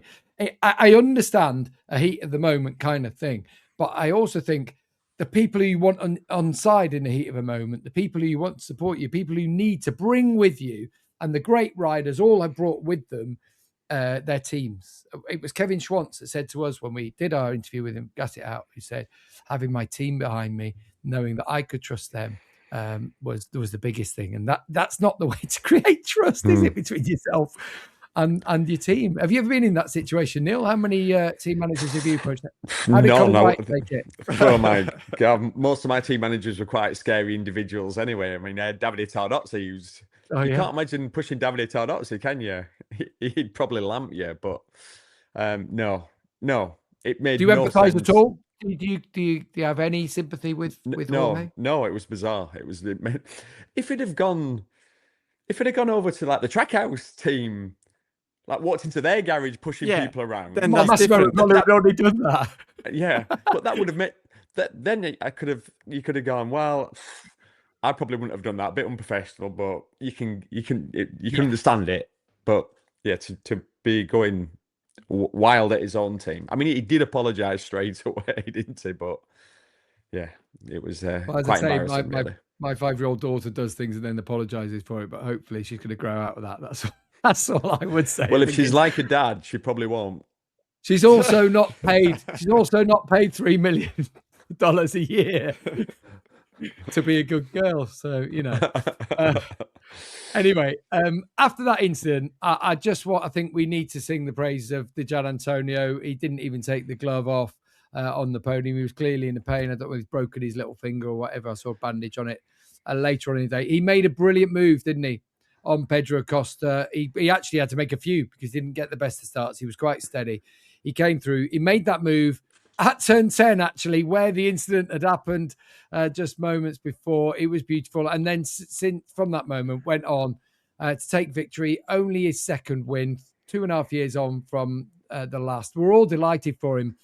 I understand a heat of the moment kind of thing, but I also think the people who you want on side in the heat of a moment, the people who you want to support you, people who need to bring with you, and the great riders all have brought with them their teams. It was Kevin Schwantz that said to us when we did our interview with him, Gas It Out, who said, having my team behind me, knowing that I could trust them, was the biggest thing. And that's not the way to create trust, is it, between yourself and your team. Have you ever been in that situation, Neil? How many team managers have you approached? How did Colin White take it? Oh my God, most of my team managers were quite scary individuals anyway. I mean, Davide Tardozzi, you can't imagine pushing Davide Tardozzi, can you? He'd probably lamp you, but no, it made Do you no empathise sense. at all? Do you have any sympathy with Jorge? No, it was bizarre. If it had gone over to like the Trackhouse team, like walked into their garage pushing people around, then that's different. Already done that. Yeah, but that would have made that. Then you could have gone, well, I probably wouldn't have done that. A bit unprofessional, but you can understand it. But yeah, to be going wild at his own team. I mean, he did apologise straight away, didn't he? But yeah, it was quite embarrassing. My 5-year-old daughter does things and then apologises for it, but hopefully she's going to grow out of that. That's all I would say. Well, if she's like a dad, she probably won't. She's also not paid. She's also not paid $3 million a year to be a good girl. So Anyway, after that incident, I think we need to sing the praises of Di Giannantonio. He didn't even take the glove off on the podium. He was clearly in the pain. I don't know if he's broken his little finger or whatever. I saw a bandage on it later on in the day. He made a brilliant move, didn't he, on Pedro Acosta? He actually had to make a few because he didn't get the best of starts. He was quite steady. He came through. He made that move at turn 10, actually, where the incident had happened just moments before. It was beautiful. And then from that moment, went on to take victory. Only his second win, 2.5 years on from the last. We're all delighted for him.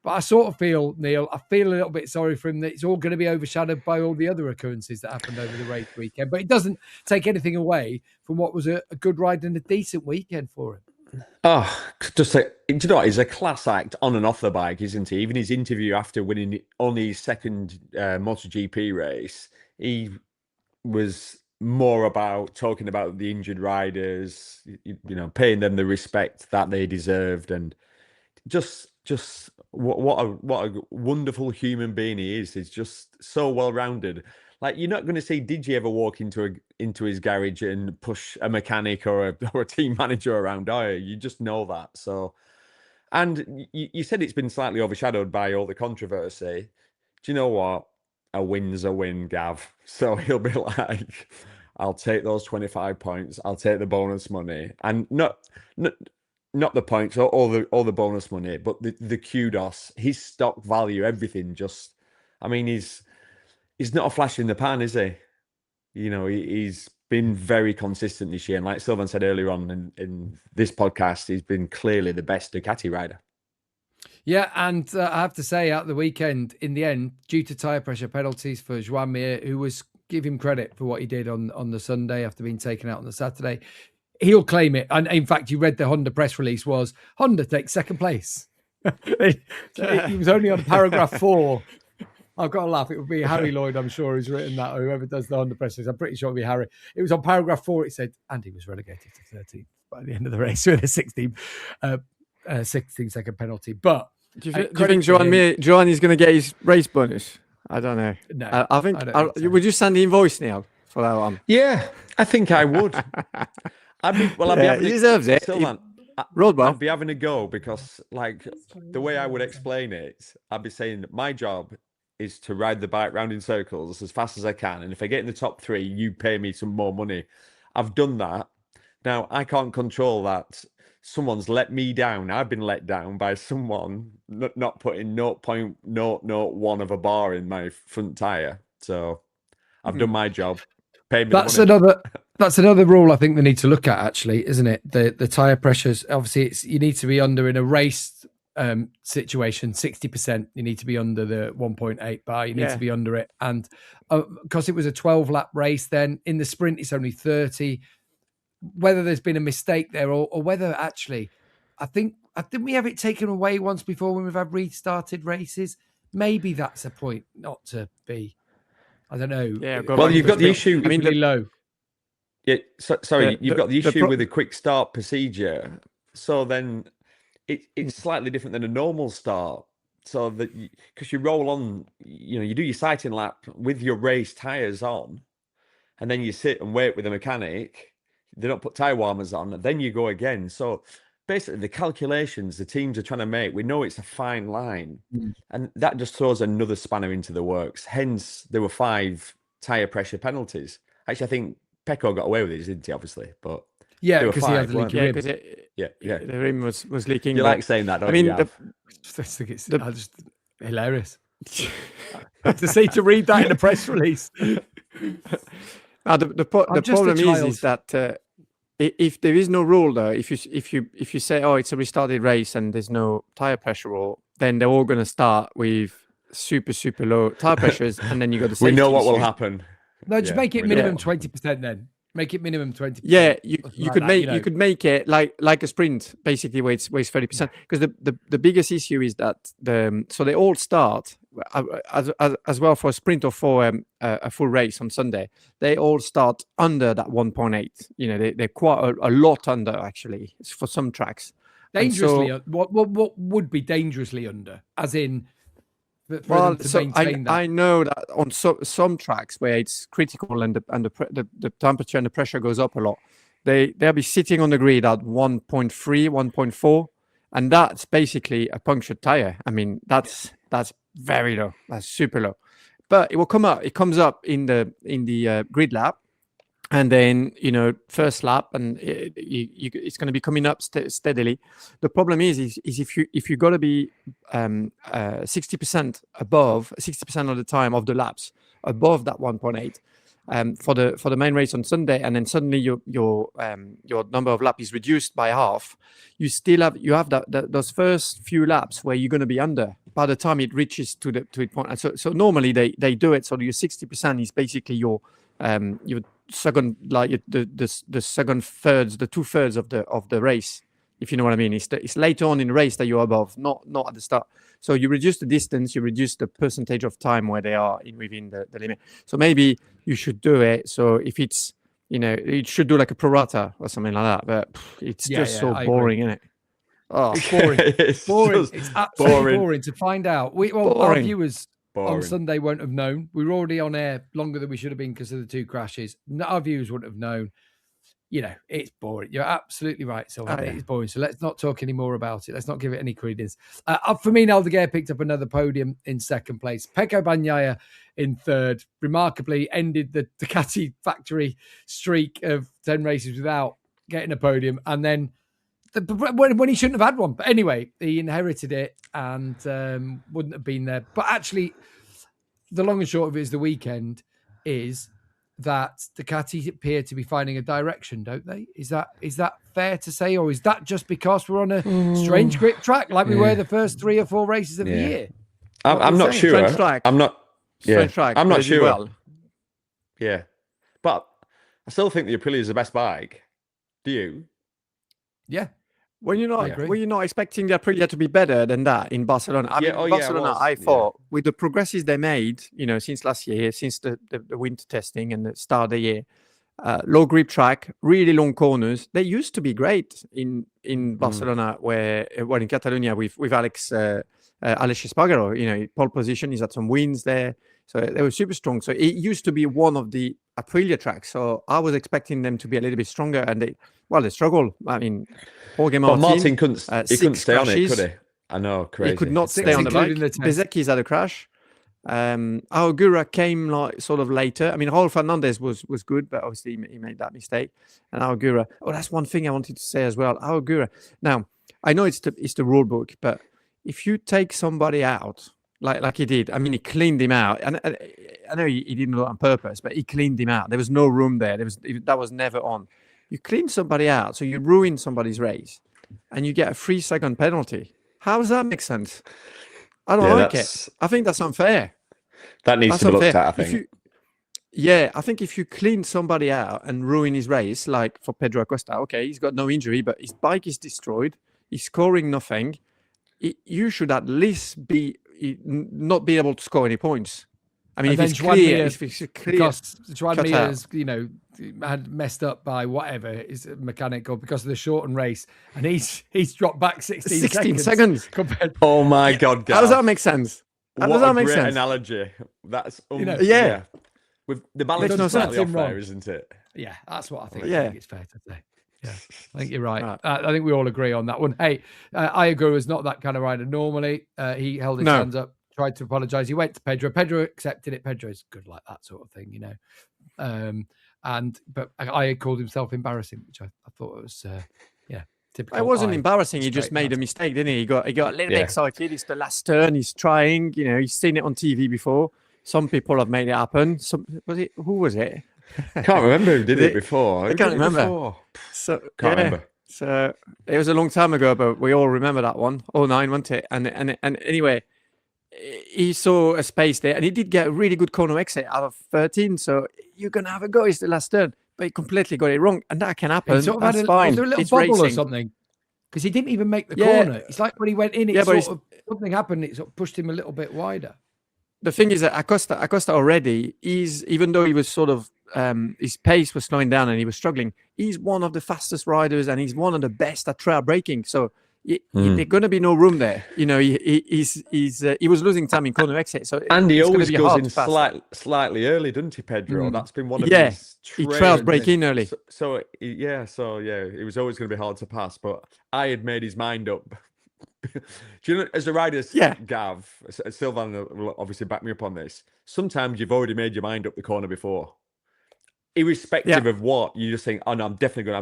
But I sort of feel, Neil, a little bit sorry for him that it's all going to be overshadowed by all the other occurrences that happened over the race weekend. But it doesn't take anything away from what was a good ride and a decent weekend for him. Oh, just do you know what? He's a class act on and off the bike, isn't he? Even his interview after winning only his second MotoGP race, he was more about talking about the injured riders, paying them the respect that they deserved, and just what a wonderful human being he is. He's just so well rounded. Like, you're not going to see Digi ever walk into his garage and push a mechanic or a team manager around, are you? You just know that. So, and you said it's been slightly overshadowed by all the controversy. Do you know what? A win's a win, Gav. So he'll be like, I'll take those 25 points. I'll take the bonus money, and not the points or all the bonus money, but the kudos, his stock value, everything. Just, I mean, he's not a flash in the pan, is he? He's been very consistent this year. And like Sylvain said earlier on in this podcast, he's been clearly the best Ducati rider. Yeah, and I have to say, at the weekend, in the end, due to tyre pressure penalties for Johann, who was, give him credit for what he did on the Sunday after being taken out on the Saturday, he'll claim it. And in fact, you read the Honda press release was, Honda takes second place. He was only on paragraph 4. I've got to laugh. It would be Harry Lloyd, I'm sure, who's written that, or whoever does the Honda press release. I'm pretty sure it would be Harry. It was on paragraph 4. It said, and he was relegated to 13th by the end of the race with a 16-second penalty. But do you think Johann is going to get his race bonus? I don't know. No, I think so. Would you send the invoice now for that one? Yeah, I think I would. He deserves it. I'd be having a go because, like, the way I would explain it, I'd be saying my job is to ride the bike round in circles as fast as I can. And if I get in the top 3, you pay me some more money. I've done that. Now, I can't control that. Someone's let me down. I've been let down by someone not putting 0.001 of a bar in my front tyre. So I've done my job. Pay me That's another rule I think they need to look at, actually, isn't it? The tyre pressures. Obviously, you need to be under, in a race situation, 60%. You need to be under the 1.8 bar. You need to be under it. And because it was a 12-lap race, then in the sprint, it's only 30. Whether there's been a mistake there or whether actually, didn't we have it taken away once before when we've had restarted races? Maybe that's a point not to be. I don't know. Yeah. Well, you've got the issue. I mean, low. Yeah. You've got the issue with the quick start procedure. So then it's slightly different than a normal start. So that because you roll on, you do your sighting lap with your race tires on, and then you sit and wait with a mechanic. they don't put tyre warmers on, then you go again. So basically, the calculations the teams are trying to make, we know it's a fine line, and that just throws another spanner into the works. Hence, there were 5 tyre pressure penalties. Actually, I think Pecco got away with it, didn't he? Obviously, but yeah, there were because he had 5, the weren't leaky there? rim. Yeah. The rim was leaking. You but- like saying that, don't I mean, you? I just think it's just hilarious to see, to read that in a press release. Now, the problem is that if there is no rule though, if you say, oh, it's a restarted race and there's no tire pressure rule, then they're all going to start with super low tire pressures, and then you got the safety we know what will issue. happen. No, just make it minimum 20% then. Make it minimum 20%. Yeah, you like could that, make you know. you could make it like a sprint, basically, where it's 30%. Because the biggest issue is that so they all start as well for a sprint or for a full race on Sunday. They all start under that 1.8. You know, they're quite a lot under, actually, for some tracks. Dangerously, what would be dangerously under, as in for them to maintain that? I know that on some tracks where it's critical and the temperature and the pressure goes up a lot, they'll be sitting on the grid at 1.3, 1.4, and that's basically a punctured tire. I mean, that's very low. That's super low. But it will come up. It comes up in the grid lap. And then, you know, first lap, and it's going to be coming up steadily. The problem is if you got to be 60% above, 60% of the time of the laps above that 1.8 for the main race on Sunday, and then suddenly your number of laps is reduced by half, you have those first few laps where you're going to be under by the time it reaches to its point. And so normally they do it so your 60% is basically your second, like the second thirds, the 2/3 of the race, if you know what I mean. It's later on in the race that you're above, not at the start. So you reduce the distance, you reduce the percentage of time where they are within the limit. So maybe you should do it. So if it's, you know, it should do like a prorata or something like that. But it's just so boring, isn't it? Oh, It's boring. It's absolutely boring to find out. Our viewers on Sunday won't have known. We were already on air longer than we should have been because of the 2 crashes. Our viewers wouldn't have known. You know, it's boring. You're absolutely right, Sylvain. It's boring. So let's not talk any more about it. Let's not give it any credence. For me, Aldeguer picked up another podium in 2nd place. Pecco Bagnaia in 3rd. Remarkably ended the Ducati factory streak of 10 races without getting a podium. And then when he shouldn't have had one. But anyway, he inherited it and wouldn't have been there. But actually, the long and short of it is the weekend is that Ducati appear to be finding a direction, don't they? Is that fair to say? Or is that just because we're on a strange grip track like we were the first 3 or 4 races of the year? I'm not sure. I'm not sure. Well. Yeah. But I still think the Aprilia is the best bike. Do you? Yeah. Were you not expecting the Aprilia to be better than that in Barcelona? I thought with the progresses they made, you know, since last year, since the winter testing and the start of the year, low grip track, really long corners. They used to be great in Barcelona, in Catalonia with Alex Espargaro. You know, pole position. He's had some wins there, so they were super strong. So it used to be one of the Aprilia tracks. So I was expecting them to be a little bit stronger, and they struggled. I mean, Jorge Martin. But Martin couldn't stay on it, could he? I know, crazy. He could not stay on the bike. Bezzecchi's had a crash. Augura came like sort of later. I mean, Raul Fernandez was good, but obviously he made that mistake. And Augura. Oh, that's one thing I wanted to say as well. Augura. Now, I know it's the rule book, but if you take somebody out like he did, I mean, he cleaned him out. And I know he didn't do it on purpose, but he cleaned him out. There was no room there. That was never on. You clean somebody out, so you ruin somebody's race, and you get a 3-second penalty. How does that make sense? I don't like it. I think that's unfair. That needs to be looked at, I think. I think if you clean somebody out and ruin his race, like for Pedro Acosta, okay, he's got no injury, but his bike is destroyed. He's scoring nothing. You should at least not be able to score any points. I mean, if it's clear, because Johann Mir's, you know, had messed up by whatever is mechanical because of the shortened race, and he's dropped back 16 seconds. Oh my God, guys. How does that make sense? How does that make sense? Analogy. That's With the balance is slightly off there, isn't it? Yeah, that's what I think. Yeah. I think it's fair to say. Yeah, I think you're right. I think we all agree on that one. Hey, Iago is not that kind of rider normally. He held his hands up, tried to apologise. He went to Pedro. Pedro accepted it. Pedro is good like that sort of thing, you know. But I called himself embarrassing, which I thought was, typical. It wasn't embarrassing. He just made a mistake, didn't he? He got a little bit excited. It's the last turn. He's trying. You know, he's seen it on TV before. Some people have made it happen. Who was it? Can't remember who did it before. I can't remember. So can't remember. So it was a long time ago, but we all remember that one. 09, wasn't it? And anyway, he saw a space there, and he did get a really good corner exit out of 13. So you're gonna have a go. It's the last turn, but he completely got it wrong, and that can happen. That's fine. Was there a little it's bubble racing. or something? Because he didn't even make the corner. It's like when he went in, something happened. It sort of pushed him a little bit wider. The thing is that Acosta already even though he was sort of his pace was slowing down and he was struggling, he's one of the fastest riders and he's one of the best at trail braking. So there's going to be no room there. You know, he was losing time in corner exit. So and he always goes in slightly early, doesn't he, Pedro? That's been one of his he trails break in early. So it was always going to be hard to pass. But I had made his mind up. Do you know, as a rider, Gav, Sylvain will obviously back me up on this. Sometimes you've already made your mind up the corner before, irrespective of what. You just think, "Oh no, I'm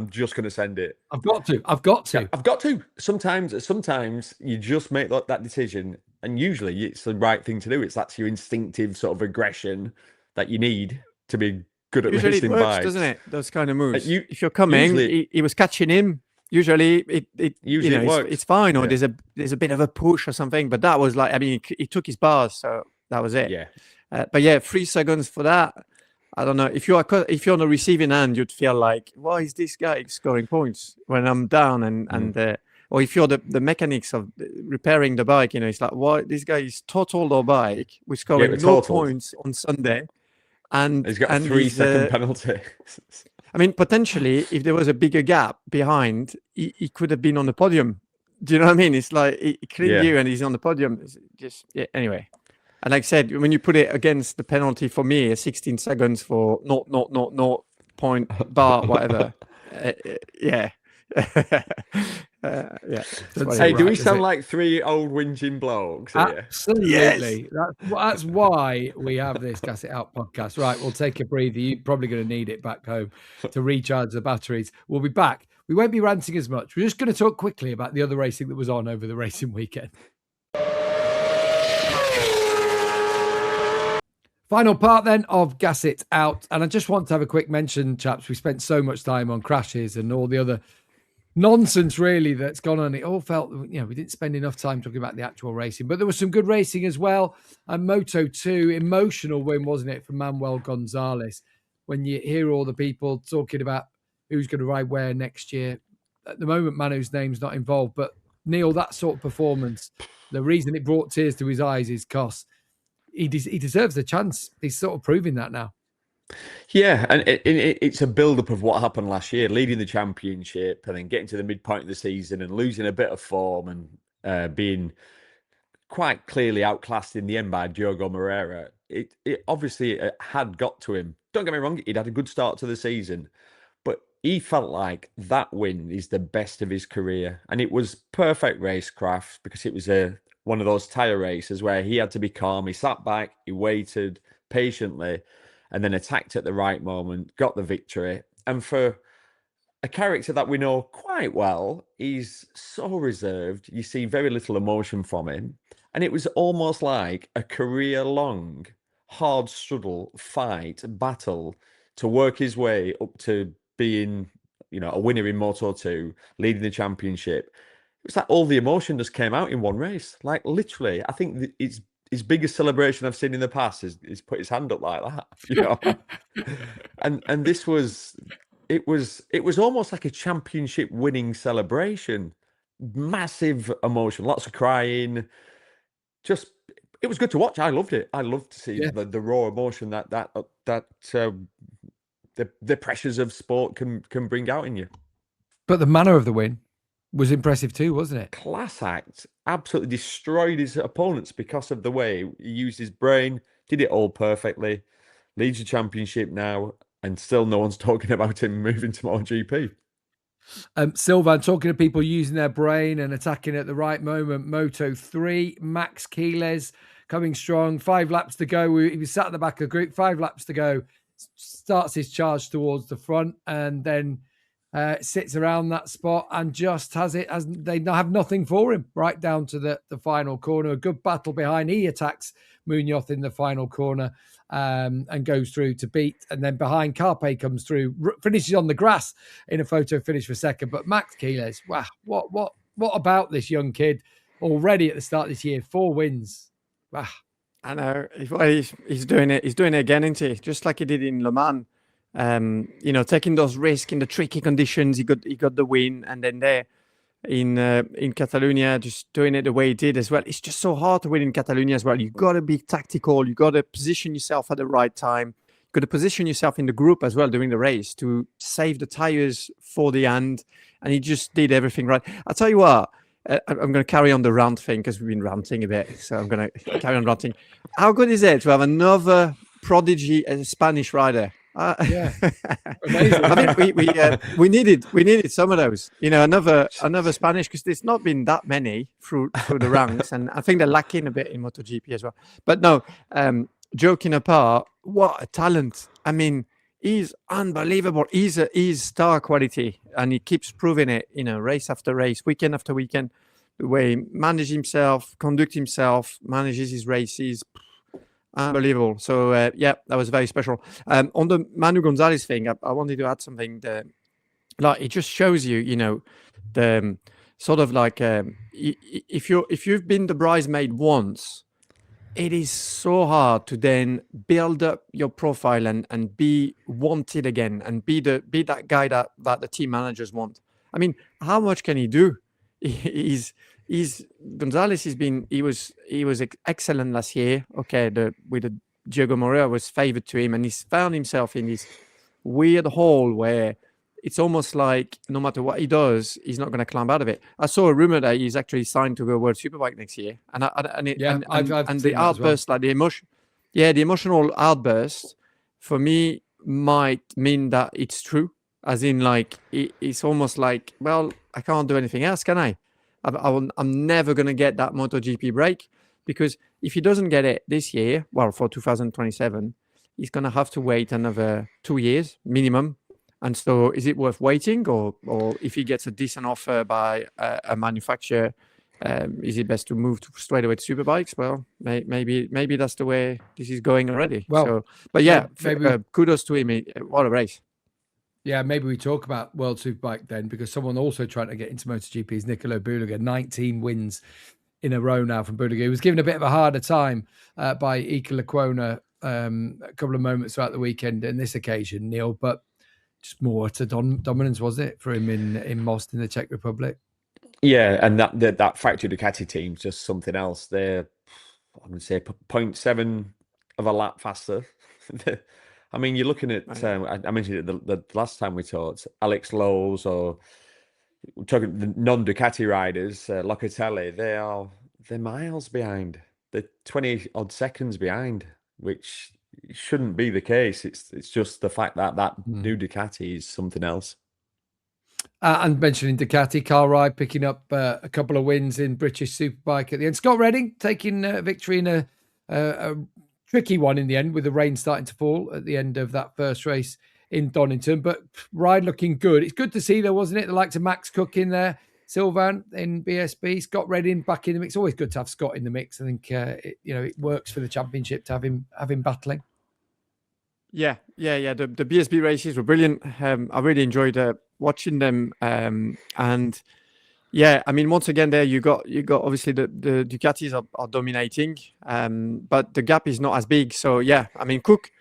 just going to send it. I've got to. Yeah, I've got to." Sometimes you just make that decision, and usually it's the right thing to do. That's your instinctive sort of aggression that you need to be good at racing it works, bikes, doesn't it? Those kind of moves. If you're coming, he was catching him. Usually it works. It's fine, or there's a bit of a push or something. But that was like, I mean, he took his bars, so that was it. Yeah. But 3 seconds for that. I don't know if you're on the receiving end, you'd feel like, why is this guy scoring points when I'm down? Or if you're the mechanics of repairing the bike, you know, it's like, why this guy is totaled our bike. We're scoring no points on Sunday, and he's got a 3-second penalty. I mean, potentially, if there was a bigger gap behind, he could have been on the podium. Do you know what I mean? It's like he cleaned you and he's on the podium. Anyway. And like I said, when you put it against the penalty for me, 16 seconds for not point bar, whatever. Hey, do we sound like 3 old whinging blokes here? Absolutely. Yes. That's why we have this Gas It Out podcast. Right, we'll take a breather. You're probably going to need it back home to recharge the batteries. We'll be back. We won't be ranting as much. We're just going to talk quickly about the other racing that was on over the racing weekend. Final part then of Gas It Out. And I just want to have a quick mention, chaps. We spent so much time on crashes and all the other nonsense really that's gone on. It all felt, we didn't spend enough time talking about the actual racing, but there was some good racing as well. And Moto2, emotional win, wasn't it, for Manuel Gonzalez? When you hear all the people talking about who's going to ride where next year, at the moment Manu's name's not involved, but Neil, that sort of performance, the reason it brought tears to his eyes is because he deserves a chance. He's sort of proving that now. Yeah, and it's a build-up of what happened last year, leading the championship and then getting to the midpoint of the season and losing a bit of form and being quite clearly outclassed in the end by Diogo Moreira. It obviously had got to him. Don't get me wrong, he'd had a good start to the season, but he felt like that win is the best of his career. And it was perfect racecraft because it was one of those tyre races where he had to be calm. He sat back, he waited patiently, and then attacked at the right moment, got the victory. And for a character that we know quite well, he's so reserved. You see very little emotion from him. And it was almost like a career-long, hard struggle, fight, battle to work his way up to being, a winner in Moto2, leading the championship. It was like all the emotion just came out in one race. Like literally, I think it's his biggest celebration I've seen in the past is put his hand up like that, and this was it was almost like a championship winning celebration, massive emotion, lots of crying. Just it was good to watch. I loved it. I loved to see the raw emotion that the pressures of sport can bring out in you. But the manner of the win was impressive too, wasn't it? Class act. Absolutely destroyed his opponents because of the way he used his brain, did it all perfectly, leads the championship now. and still no one's talking about him moving to MotoGP. Sylvain, talking to people using their brain and attacking at the right moment. Moto3, Max Quiles coming strong. 5 laps to go. He was sat at the back of the group. 5 laps to go. Starts his charge towards the front and then sits around that spot and just has it as they have nothing for him right down to the final corner. A good battle behind. He attacks Munoz in the final corner and goes through to beat. And then behind, Carpe comes through, finishes on the grass in a photo finish for second. But Max Quiles, wow, what about this young kid already at the start of this year? 4 wins. Wow. I know. He's doing it. He's doing it again, isn't he? Just like he did in Le Mans. Taking those risks in the tricky conditions. He got the win, and then there in Catalonia, just doing it the way he did as well. It's just so hard to win in Catalonia as well. You got to be tactical. You got to position yourself at the right time. You got to position yourself in the group as well during the race to save the tires for the end. And he just did everything right. I'll tell you what. I'm going to carry on the rant thing because we've been ranting a bit. So I'm going to carry on ranting. How good is it to have another prodigy Spanish rider? Yeah, amazing. I think we needed some of those. Another Spanish, because there's not been that many through the ranks, and I think they're lacking a bit in MotoGP as well. But no, joking apart, what a talent! I mean, he's unbelievable. He's star quality, and he keeps proving it. Race after race, weekend after weekend, the way he manages himself, conduct himself, manages his races. Unbelievable. So, that was very special. On the Manu Gonzalez thing, I wanted to add something. It just shows you, the sort of like if you've been the bridesmaid once, it is so hard to then build up your profile and be wanted again and be that guy that the team managers want. I mean, how much can he do? Gonzalez he was excellent last year. Okay, with the Diego Moreira was favored to him, and he's found himself in this weird hole where it's almost like no matter what he does, he's not going to climb out of it. I saw a rumor that he's actually signed to go World Superbike next year, and the outburst, well. Like the emotional outburst, for me might mean that it's true. As in, like it's almost like, well, I can't do anything else, can I? I'm never going to get that MotoGP break, because if he doesn't get it this year, well, for 2027, he's going to have to wait another 2 years minimum. And so is it worth waiting, or if he gets a decent offer by a manufacturer, is it best to move straight away to Superbikes? Well, maybe that's the way this is going already. Well, kudos to him. What a race. Yeah, maybe we talk about World Superbike then, because someone also trying to get into MotoGP is Nicolo Bulega. 19 wins in a row now from Bulega. He was given a bit of a harder time by Iker Lecuona a couple of moments throughout the weekend in this occasion, Neil, but just more to dominance, was it, for him in Most in the Czech Republic? Yeah, and that factory Ducati team's just something else. They're, I'm going to say, 0.7 of a lap faster. I mean, you're looking at, I mentioned it the last time we talked, Alex Lowe's, or we're talking the non-Ducati riders, Locatelli, they're miles behind. They're 20 odd seconds behind, which shouldn't be the case. It's just the fact that new Ducati is something else. And mentioning Ducati, Carl Ride picking up a couple of wins in British Superbike at the end. Scott Redding taking victory in a tricky one in the end, with the rain starting to fall at the end of that first race in Donington. But Ride looking good. It's good to see, though, wasn't it? The likes of Max Cook in there, Sylvain in BSB, Scott Redding back in the mix. Always good to have Scott in the mix. I think it works for the championship to have him battling. Yeah. The BSB races were brilliant. I really enjoyed watching them. And yeah, I mean, once again, there you got obviously the Ducatis are dominating, but the gap is not as big. So yeah, I mean, Cook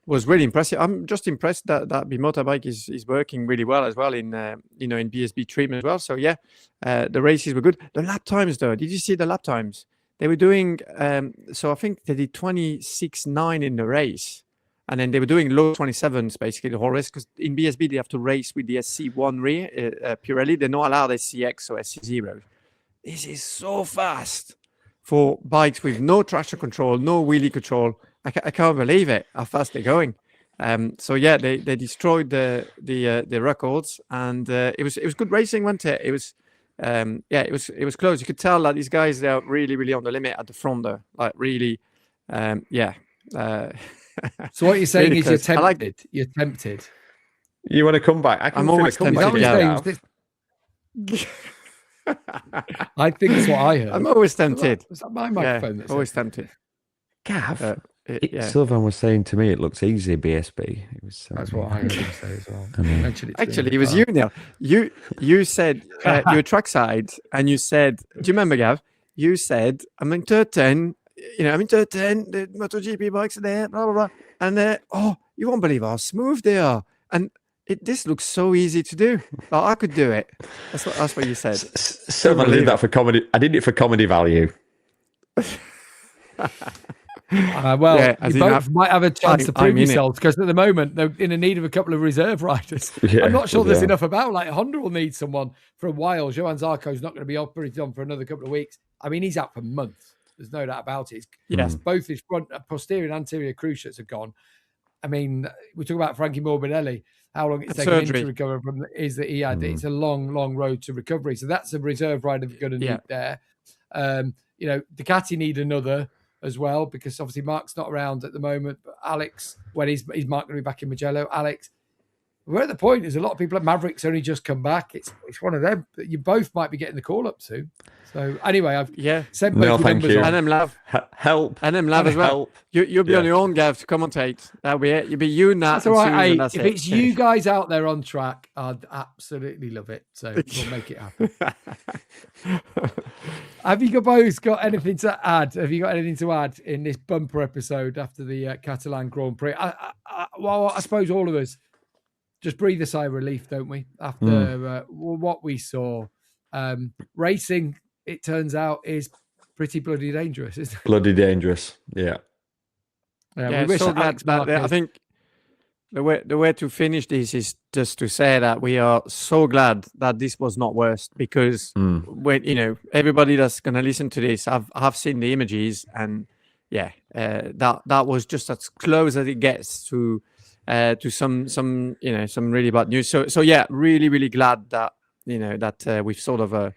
was really impressive. I'm just impressed that Bimota bike is working really well as well in in BSB trim as well. So yeah, the races were good. The lap times though, did you see the lap times? They were doing so I think they did 26.9 in the race. And then they were doing low 27s, basically, the whole race, because in BSB, they have to race with the SC1 rear, Pirelli. They're not allowed SCX or SC0. This is so fast for bikes with no traction control, no wheelie control. I can't believe it, how fast they're going. So yeah, they destroyed the records, and it was good racing, wasn't it? It was it was close. You could tell that these guys, they are really really on the limit at the front there, like really, yeah. So what you're saying really is you're close. tempted. You're tempted. You want to come back? I can I'm feel always it coming tempted, back. yeah. I think that's what I heard. I'm always tempted. Was that my microphone? Yeah, always tempted. Gav, Yeah. Sylvain was saying to me, it looks easy, BSB. It was, That's what I heard him say as well. Actually, it was you, Neil. You said you were trackside, and you said, do you remember, Gav? You said, I'm in third 10, I'm in third 10, the MotoGP bikes are there, blah, blah, blah. And, you won't believe how smooth they are. And this looks so easy to do. Well, I could do it. That's what you said. Sylvain did that for comedy. I did it for comedy value. Well, you both might have a chance to prove yourselves, because at the moment they're in need of a couple of reserve riders. Yeah, I'm not sure there's enough about. Like Honda will need someone for a while. Johann Zarco's not going to be operated on for another couple of weeks. I mean, he's out for months. There's no doubt about it. Yes, both his front, posterior, and anterior cruciates are gone. I mean, we talk about Frankie Morbidelli. How long it's taken him to recover from is that he had. It's a long, long road to recovery. So that's a reserve rider they're going to need there. Ducati need another as well, because obviously Mark's not around at the moment. But Alex, when he's Mark going to be back in Mugello. Alex, we're at the point. There's a lot of people at Mavericks only just come back. It's one of them. You both might be getting the call up soon. So anyway, I've sent both numbers on. And them love help. And them love as well. Help. You'll be on your own, Gav, to commentate. That'll be it. You'll be you and that. That's all right. If it's you guys out there on track, I'd absolutely love it. So we'll make it happen. Have you both got anything to add? Have you got anything to add in this bumper episode after the Catalan Grand Prix? I suppose all of us just breathe a sigh of relief, don't we? After what we saw. Racing, it turns out, is pretty bloody dangerous, isn't it? Bloody dangerous, yeah. We wish so glad that I think the way to finish this is just to say that we are so glad that this was not worse, because when everybody that's going to listen to this, I've seen the images, and that was just as close as it gets to some really bad news. So yeah, really really glad that that we've sort of I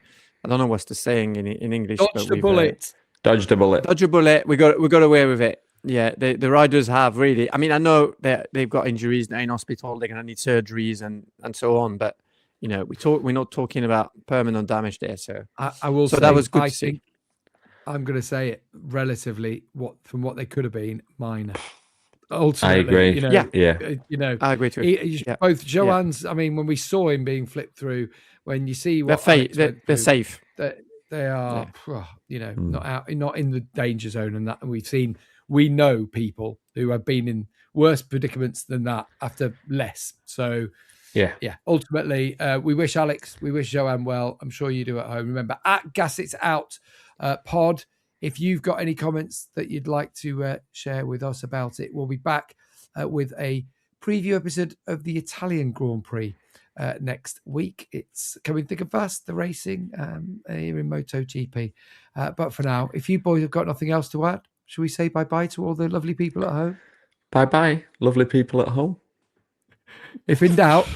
don't know what's the saying in English. Dodged a bullet. Dodged a bullet. Dodged a bullet. We got away with it. Yeah, the riders have really. I mean, I know they've got injuries. They're in hospital. They're going to need surgeries and so on. But we're not talking about permanent damage there. So I will. So say, that was good to see. I'm going to say it relatively from what they could have been minor. Ultimately, I agree. I agree too. Both Johann's. I mean, when we saw him being flipped through, when you see what they're safe. They are, not in the danger zone, and that. And we know people who have been in worse predicaments than that after less. So, ultimately, we wish Alex, we wish Johann well. I'm sure you do at home. Remember, at Gas It's Out pod, if you've got any comments that you'd like to share with us about it, we'll be back with a preview episode of the Italian Grand Prix next week. It's coming thick and fast, the racing here in MotoGP. But for now, if you boys have got nothing else to add, shall we say bye-bye to all the lovely people at home? Bye-bye, lovely people at home. If in doubt,